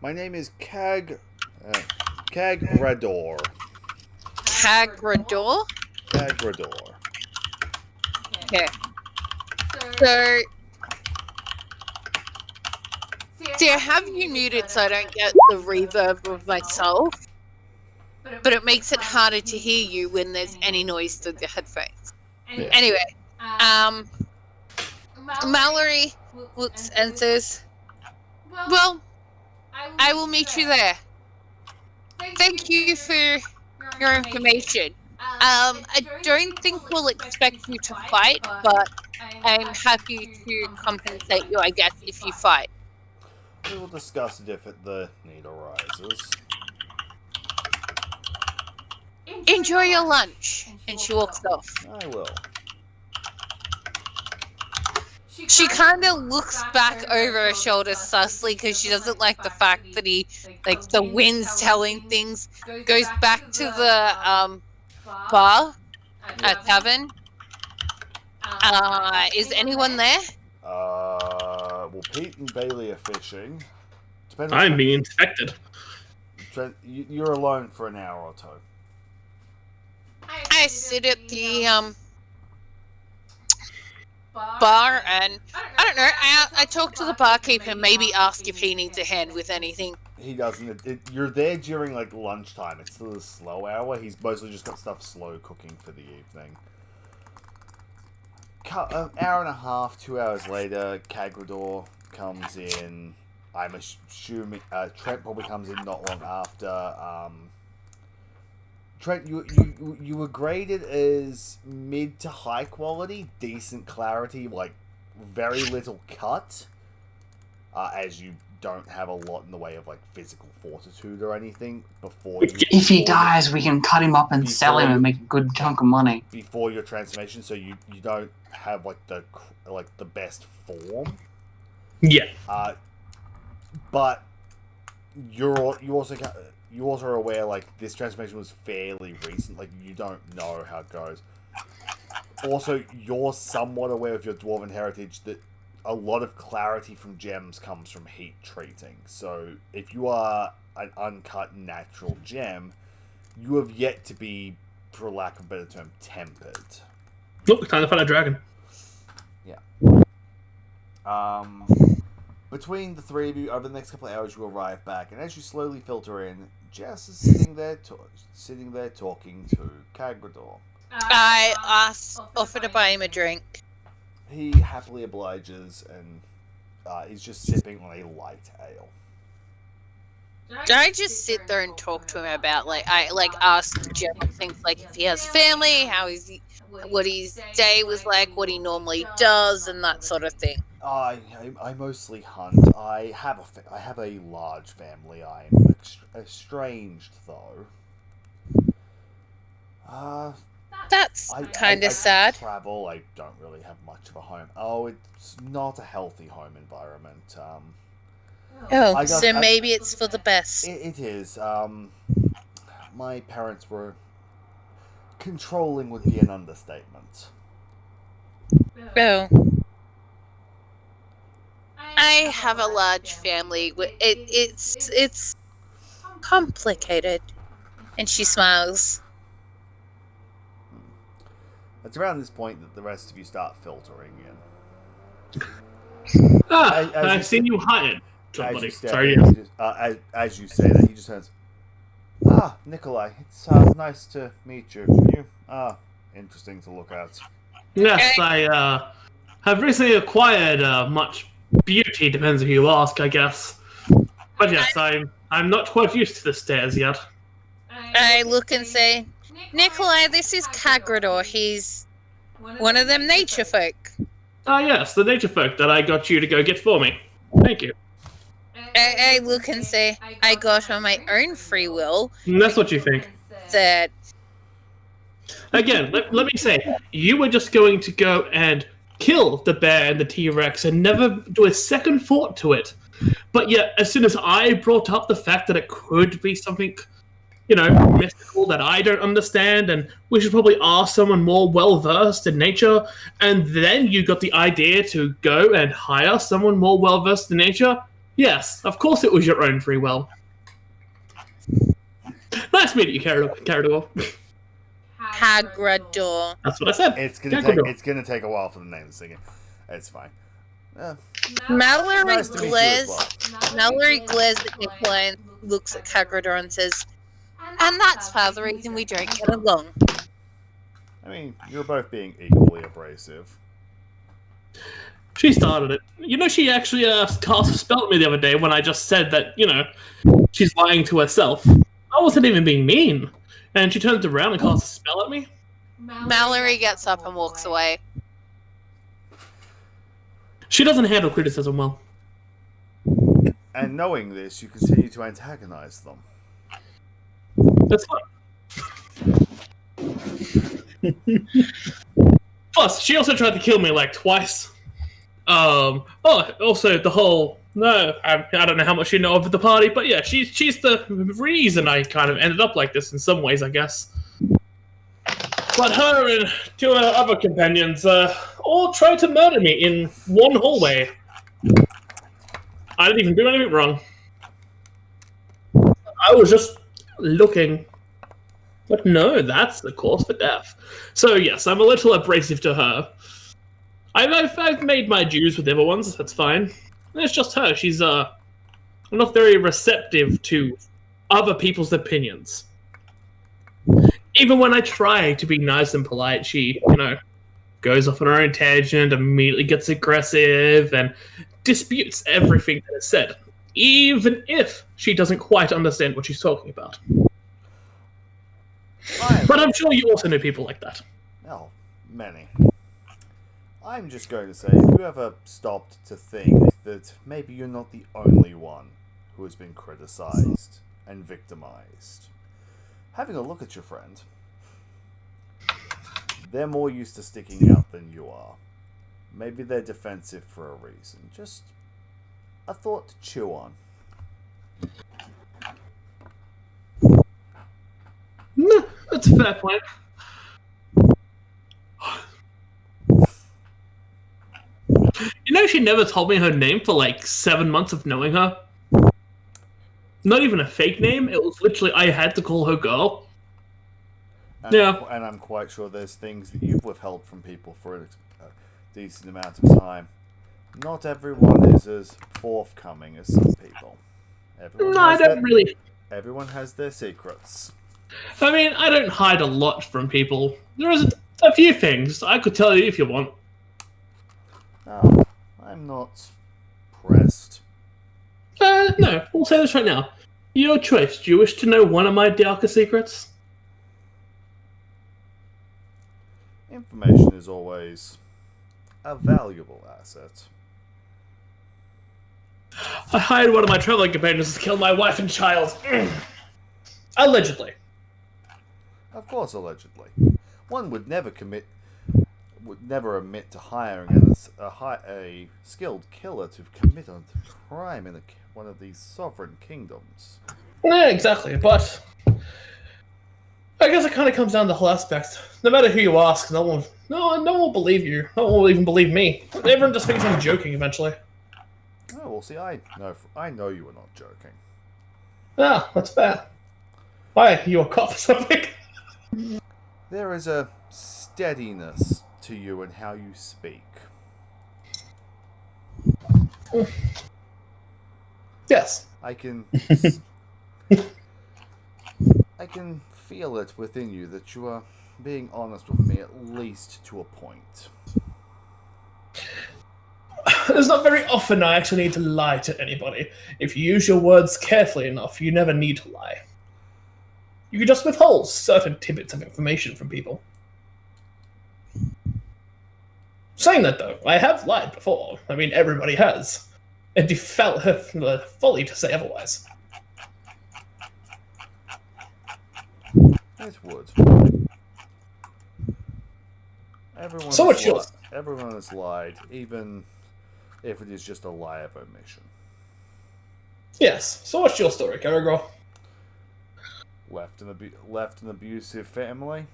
My name is Cagrador. Cagrador? Cagrador. Okay. So I have you muted so I don't get the reverb of myself, but it makes it harder to hear you when there's any noise through the headphones. Yeah. Anyway, Mallory looks and says, "Well, I will meet you there. Thank you for your information. I don't think we'll expect you to fight, but I'm happy to compensate you, I guess, if you fight. We will discuss it if the need arises." Enjoy your lunch." And she walks off. I will. She kind of looks back over her shoulder sussly because she doesn't like the fact that he, like, the wind's telling things. Goes back to the bar at tavern. Is anyone there? Well, Pete and Bailey are fishing. I'm being inspected. You're alone for an hour or two. I sit at the bar and I don't know. I talk to the barkeeper and maybe ask if he needs a hand with anything. He doesn't. You're there during like lunchtime. It's still a slow hour. He's mostly just got stuff slow cooking for the evening. An hour and a half, 2 hours later, Cagrador comes in. I'm assuming Trent probably comes in not long after. Trent, you were graded as mid to high quality, decent clarity, like very little cut, as you don't have a lot in the way of like physical fortitude or anything. If he dies, we can cut him up and sell him and make a good chunk of money before your transformation. So you don't have like the best form. Yeah. But you also are aware like this transformation was fairly recent. Like you don't know how it goes. Also, you're somewhat aware of your dwarven heritage that a lot of clarity from gems comes from heat treating. So if you are an uncut natural gem, you have yet to be, for lack of a better term, tempered. Look, time to fight a dragon. Yeah. Between the three of you, over the next couple of hours, you arrive back, and as you slowly filter in, Jess is sitting there talking to Cagrador. I offer to buy him a drink. He happily obliges and is just sipping on a light ale. I just sit there and talk to him about I ask general things like if he has family, what his day was like, what he normally does, and that sort of thing. I mostly hunt. I have a large family. I'm estranged though. That's kind of sad. Travel. I don't really have much of a home. Oh, it's not a healthy home environment. Oh, so maybe it's for the best. It is. My parents were controlling would be an understatement. Oh. I have a large family. It's complicated. And she smiles. It's around this point that the rest of you start filtering in. I've seen you hired. As you, Sorry. as you say that, he just turns. Ah, Nikolai, it's nice to meet you. Interesting to look at. Yes, I have recently acquired much beauty, depends if you ask, I guess. But yes, I'm not quite used to the stairs yet. I look and say, Nikolai, this is Kagrador. He's one of them nature folk. Ah, yes, the nature folk that I got you to go get for me. Thank you. I look and say, I got on my own free will. And that's what you think. That Again, let me say, you were just going to go and kill the bear and the T-Rex and never do a second thought to it. But yet, as soon as I brought up the fact that it could be something, mystical that I don't understand, and we should probably ask someone more well-versed in nature, and then you got the idea to go and hire someone more well-versed in nature, yes, of course it was your own free will. Nice meeting you, Carador. Kagrador. That's what I said. It's gonna take a while for the name to sing it. It's fine. Mallory Nice to meet you as glares. Mallory glares at Nikolai and looks at Kagrador and says, "And that's part of the reason we don't get along." I mean, you're both being equally abrasive. She started it. She actually cast a spell at me the other day when I just said that, she's lying to herself. I wasn't even being mean. And she turns around and casts a spell at me. Mallory gets up and walks away. She doesn't handle criticism well. And knowing this, you continue to antagonize them. That's fine. Plus, she also tried to kill me like twice. Also the whole... No, I don't know how much you know of the party, but yeah, she's the reason I kind of ended up like this in some ways, I guess. But her and two of her other companions all tried to murder me in one hallway. I didn't even do anything wrong. I was just looking. But no, that's the cause for death. So yes, I'm a little abrasive to her. I've made my dues with the other ones, that's fine. It's just her. She's not very receptive to other people's opinions. Even when I try to be nice and polite, she, goes off on her own tangent, immediately gets aggressive, and disputes everything that is said, even if she doesn't quite understand what she's talking about. But I'm sure you also know people like that. Oh, many. I'm just going to say, have you ever stopped to think that maybe you're not the only one who has been criticized and victimized? Having a look at your friend, they're more used to sticking out than you are. Maybe they're defensive for a reason. Just a thought to chew on. No, that's a fair point. She never told me her name for like 7 months of knowing her. Not even a fake name. It was literally, I had to call her girl. And I'm quite sure there's things that you've withheld from people for a decent amount of time. Not everyone is as forthcoming as some people. Everyone has their secrets. I mean, I don't hide a lot from people. There is a few things I could tell you if you want. Oh, I'm not pressed. No, we'll say this right now. Your choice. Do you wish to know one of my darker secrets? Information is always a valuable asset. I hired one of my traveling companions to kill my wife and child. Allegedly. Of course, allegedly. One would never admit to hiring a skilled killer to commit a crime in one of these sovereign kingdoms. Yeah, exactly. But I guess it kind of comes down to the whole aspect. No matter who you ask, no one will believe you. No one will even believe me. Everyone just thinks I'm joking eventually. Oh, well, see, I know you were not joking. Ah, that's fair. Why, are you a cop or something? There is a steadiness to you in how you speak. Yes. I can feel it within you that you are being honest with me, at least to a point. It's not very often I actually need to lie to anybody. If you use your words carefully enough, you never need to lie. You can just withhold certain tidbits of information from people. Saying that, though, I have lied before. I mean, everybody has. It'd be folly to say otherwise. It would. Everyone has lied, even if it is just a lie of omission. Yes. So what's your story, Caragor? Left an abusive family.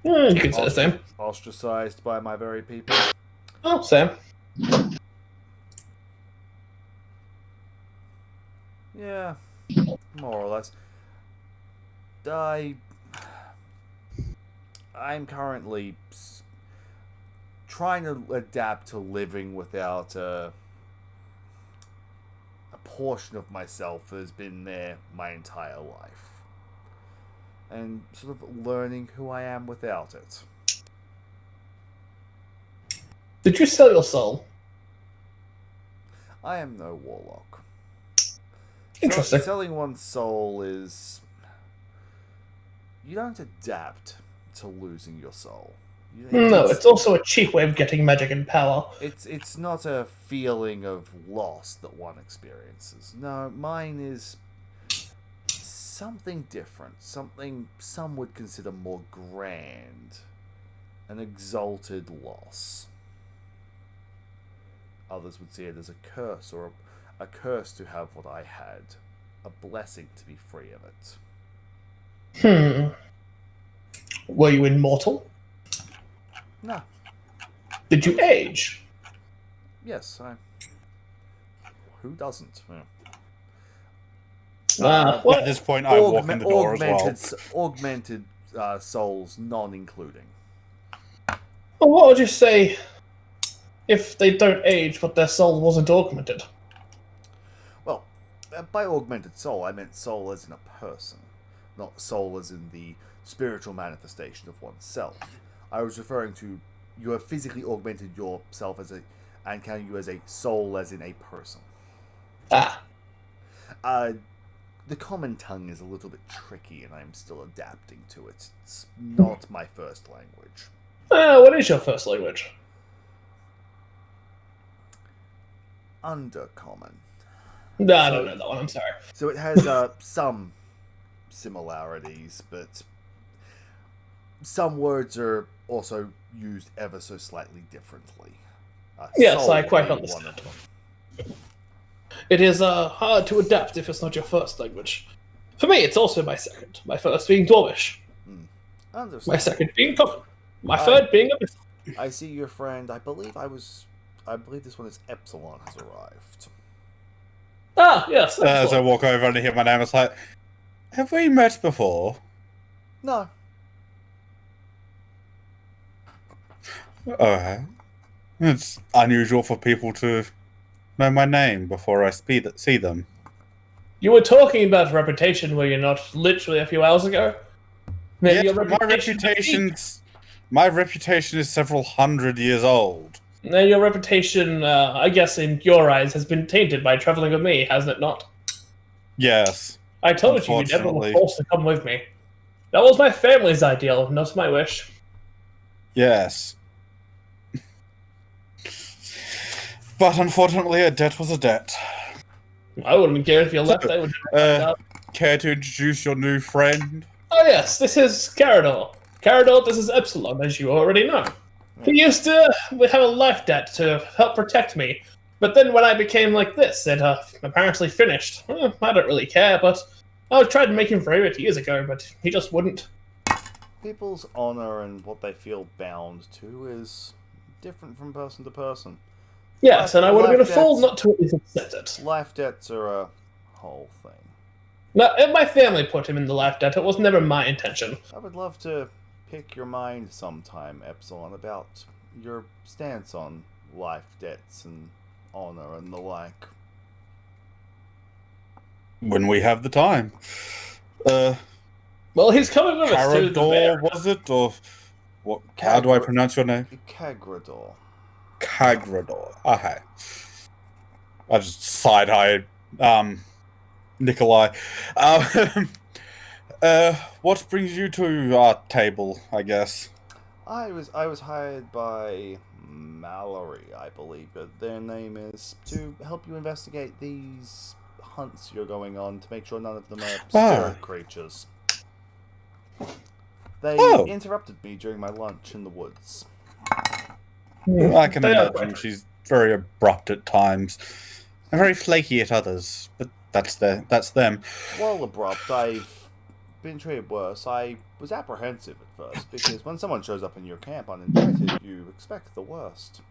You could say the same. Ostracized by my very people. Oh, Sam. Yeah, more or less. I'm currently trying to adapt to living without a portion of myself that has been there my entire life. And sort of learning who I am without it. Did you sell your soul? I am no warlock. Interesting. Selling one's soul is... You don't adapt to losing your soul. No, it's also a cheap way of getting magic and power. It's not a feeling of loss that one experiences. No, mine is something different. Something some would consider more grand. An exalted loss. Others would see it as a curse, or a curse to have what I had. A blessing to be free of it. Were you immortal? No. Did you age? Yes, who doesn't? At this point, I walk in the door as well. Augmented souls, non-including. Well, what would you say if they don't age, but their soul wasn't augmented? Well, by augmented soul, I meant soul as in a person, not soul as in the spiritual manifestation of oneself. I was referring to you have physically augmented yourself and counting you as a soul as in a person. Ah. The common tongue is a little bit tricky, and I'm still adapting to it. It's not my first language. What is your first language? Undercommon. No, I don't know that one, I'm sorry. So it has some similarities, but some words are also used ever so slightly differently. Yes, I quite understand. It is hard to adapt if it's not your first language. For me, it's also my second. My first being Dwarvish. My second being Common. My third being Abyssal. I see your friend. I believe this one is Epsilon has arrived. Ah, yes. As I walk over and hear my name, it's like, have we met before? No. It's unusual for people to know my name before I see them. You were talking about reputation, were you not, literally a few hours ago? Maybe Yes, my reputation is several hundred years old. Now your reputation, I guess in your eyes, has been tainted by traveling with me, hasn't it not? Yes. I told you never were forced to come with me. That was my family's ideal, not my wish. Yes. But unfortunately, a debt was a debt. I wouldn't care if you left. I would. Care to introduce your new friend? Oh yes, this is Carador. Carador, this is Epsilon, as you already know. He used to have a life debt to help protect me, but then when I became like this, it apparently finished. I don't really care, but I tried to make him brave it years ago, but he just wouldn't. People's honor and what they feel bound to is different from person to person. Yes, and I would have been a Life fool debts- not to at least accept it. Life debts are a whole thing. No, my family put him in the life debt. It was never my intention. I would love to pick your mind sometime, Epsilon, about your stance on life debts and honor and the like. When we have the time. Well, he's coming with us to the bear. Carador, was it? Or what? How do I pronounce your name? Cagrador. Cagrador. Okay. I just side-eyed Nikolai. What brings you to our table, I guess? I was hired by Mallory, I believe, but their name is, to help you investigate these hunts you're going on to make sure none of them are spirit creatures. They interrupted me during my lunch in the woods. I can imagine she's very abrupt at times and very flaky at others, but that's them. While abrupt, I've been treated worse. I was apprehensive at first, because when someone shows up in your camp uninvited, you expect the worst.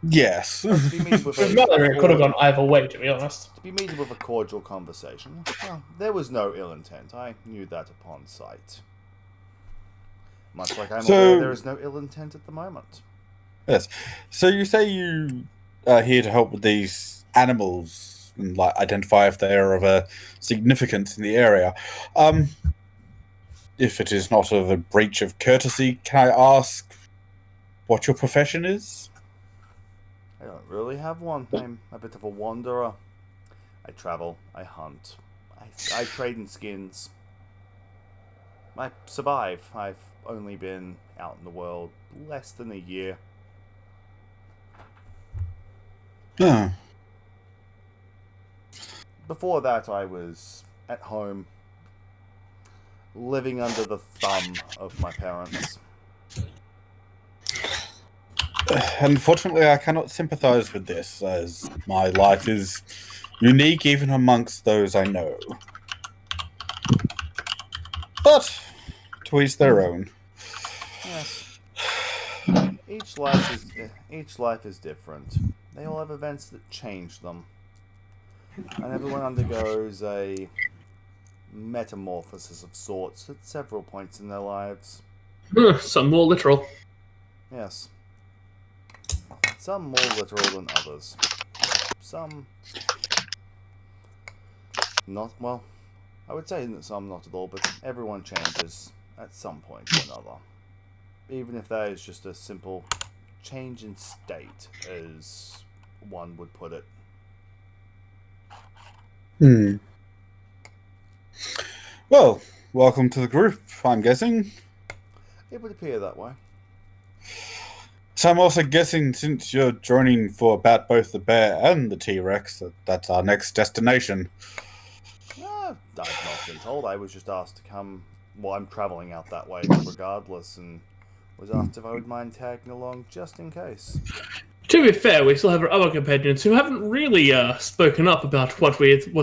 Yes. To be meeting with With Mallory, it could have gone either way, to be honest. To be meeting with a cordial conversation. Well, there was no ill intent. I knew that upon sight. Much like I'm aware there is no ill intent at the moment. Yes. So you say you are here to help with these animals and identify if they are of a significance in the area. If it is not of a breach of courtesy, can I ask what your profession is? I don't really have one. I'm a bit of a wanderer. I travel, I hunt, I trade in skins. I survive. I've only been out in the world less than a year. Oh. Before that, I was at home, living under the thumb of my parents. Unfortunately, I cannot sympathize with this, as my life is unique even amongst those I know. But to each their own. Yes. Each life is different. They all have events that change them. And everyone undergoes a metamorphosis of sorts at several points in their lives. Some more literal. Yes. Some more literal than others. Some not, well, I would say that some not at all, but everyone changes at some point or another. Even if that is just a simple change in state, as one would put it. Well, welcome to the group, I'm guessing. It would appear that way. So I'm also guessing, since you're joining for about both the bear and the T-Rex, that's our next destination. I've not been told. I was just asked to come. Well, I'm travelling out that way regardless, and was asked if I would mind tagging along just in case. To be fair, we still have our other companions who haven't really spoken up about what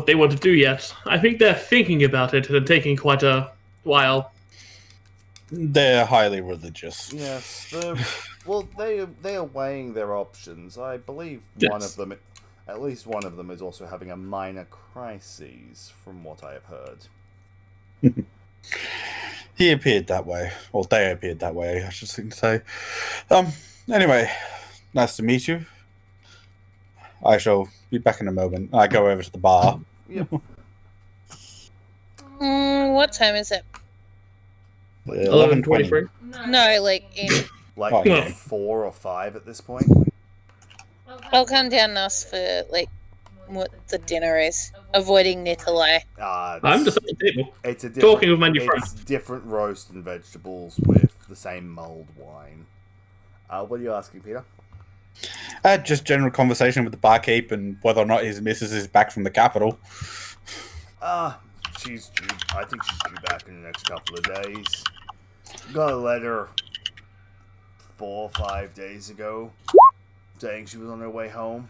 they want to do yet. I think they're thinking about it and taking quite a while. They're highly religious. Yes, well, they are weighing their options. I believe one of them, at least one of them, is also having a minor crisis, from what I have heard. He appeared that way. Well, they appeared that way, I should say. Anyway, nice to meet you. I shall be back in a moment. I go over to the bar. Yep. What time is it? 11:23. No, like in. Like Oh, yeah. 4 or 5 at this point. I'll come down and ask for like what the dinner is, avoiding Nikolai. I'm just at the table. It's a Talking with my new friend. It's different roast and vegetables with the same mulled wine. What are you asking, Peter? Just general conversation with the barkeep and whether or not his missus is back from the capital. she's due. I think she's due back in the next couple of days. Got a letter 4 or 5 days ago saying she was on her way home.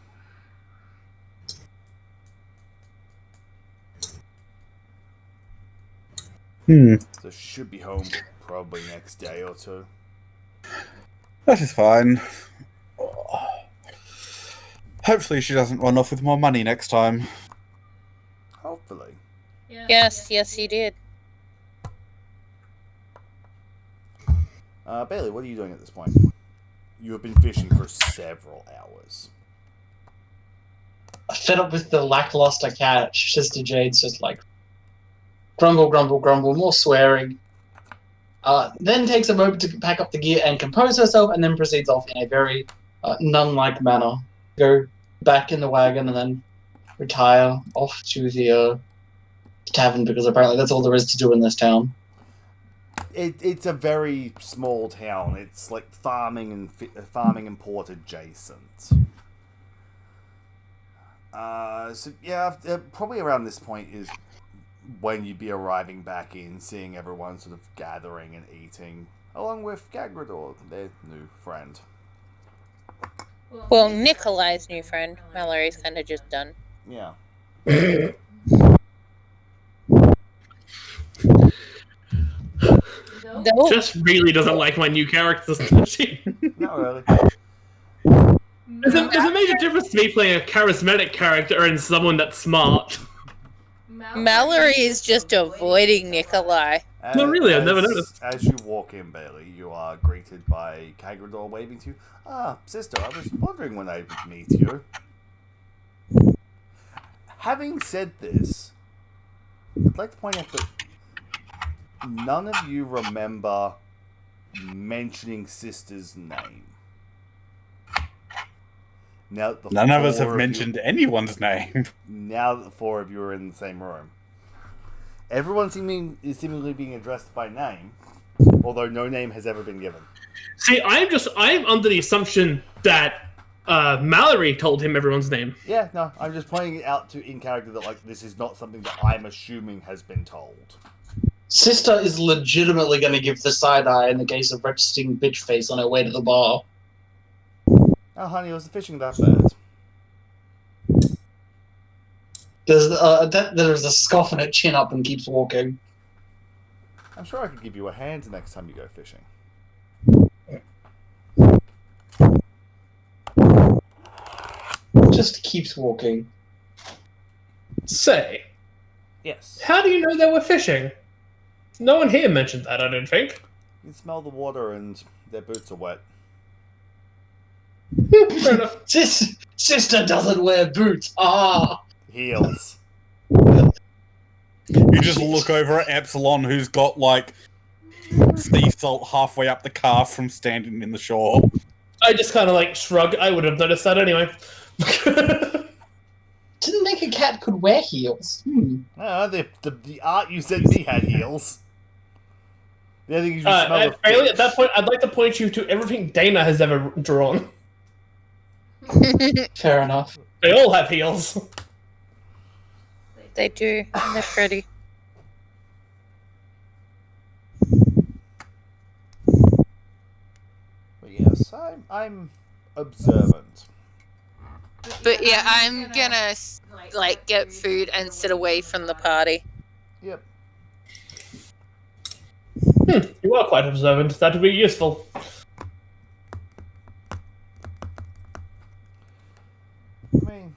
So she should be home probably next day or two. That is fine. Hopefully she doesn't run off with more money next time. Hopefully. Yes, he did. Bailey, what are you doing at this point? You have been fishing for several hours. Fed up with the lackluster catch, Sister Jade's just like grumble, grumble, grumble, more swearing. Then takes a moment to pack up the gear and compose herself, and then proceeds off in a very nun-like manner. Go back in the wagon and then retire off to the tavern, because apparently that's all there is to do in this town. It's a very small town. It's like farming and port adjacent. So yeah, probably around this point is when you'd be arriving back in, seeing everyone sort of gathering and eating, along with Gagrador, their new friend. Well, Nikolai's new friend. Mallory's kind of just done. Yeah. Nope. Just really doesn't like my new characters, does she? Not really. There's a major difference to me playing a charismatic character and someone that's smart. Mallory is just avoiding Nikolai. No, really, I've never noticed. As you walk in, Bailey, you are greeted by Gagrador waving to you. Ah, sister, I was wondering when I would meet you. Having said this, I'd like to point out that none of you remember mentioning sister's name. Now that the None of us four have you- mentioned anyone's name. Now that the four of you are in the same room. Everyone is seemingly being addressed by name, although no name has ever been given. See, I'm under the assumption that Mallory told him everyone's name. Yeah, no, I'm just pointing it out in character that like this is not something that I'm assuming has been told. Sister is legitimately going to give the side eye in the case of resting bitch face on her way to the bar. Oh, honey, was the fishing that bad? There's a scoff and a chin up and keeps walking. I'm sure I could give you a hand next time you go fishing. Just keeps walking. Say, Yes. how do you know they were fishing? No one here mentioned that, I don't think. You can smell the water and their boots are wet. Fair enough. Sister doesn't wear boots. Ah! Heels. You just look over at Epsilon, who's got, like, sea salt halfway up the calf from standing in the shore. I just kind of like shrug. I would have noticed that anyway. Didn't think a cat could wear heels. The art you sent me had heels. The other thing is you smell the Bailey, fish. at that point, I'd like to point you to everything Dana has ever drawn. Fair enough. They all have heels. They do, and they're pretty. But yes, I'm observant. But yeah, I'm gonna like get food and sit away from the party. Yep. You are quite observant. That would be useful. I mean,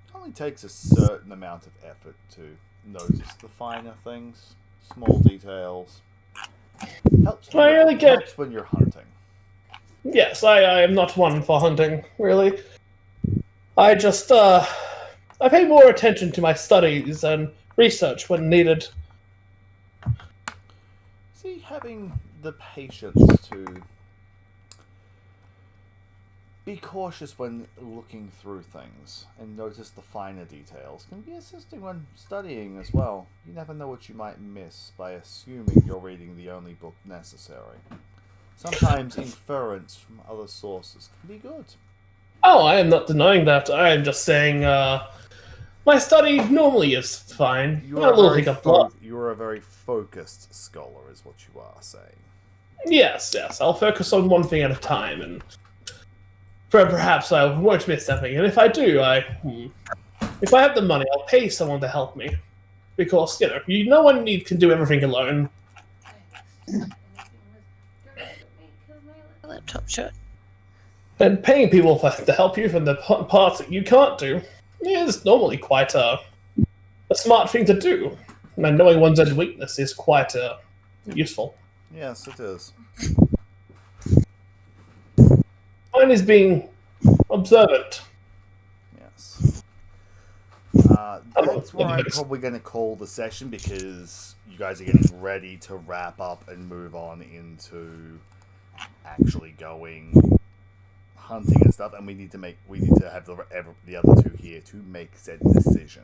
it only takes a certain amount of effort to notice the finer things, small details. Helps when you're hunting. Yes, I am not one for hunting, really. I just, I pay more attention to my studies and research when needed. See, having the patience to be cautious when looking through things and notice the finer details can be assisting when studying as well. You never know what you might miss by assuming you're reading the only book necessary. Sometimes inference from other sources can be good. Oh, I am not denying that. I am just saying, my My study normally is fine. You A are, little hiccup. you are a very focused scholar, is what you are saying. Yes. I'll focus on one thing at a time, and perhaps I won't miss something. And if I do, if I have the money, I'll pay someone to help me, because no one can do everything alone. Laptop shut. And paying people to help you from the parts that you can't do is normally quite a smart thing to do. And knowing one's own weakness is quite useful. Yes, it is. Mine is being observant. Yes. That's where I'm probably going to call the session, because you guys are getting ready to wrap up and move on into actually going hunting and stuff, and we need to have the other two here to make said decision.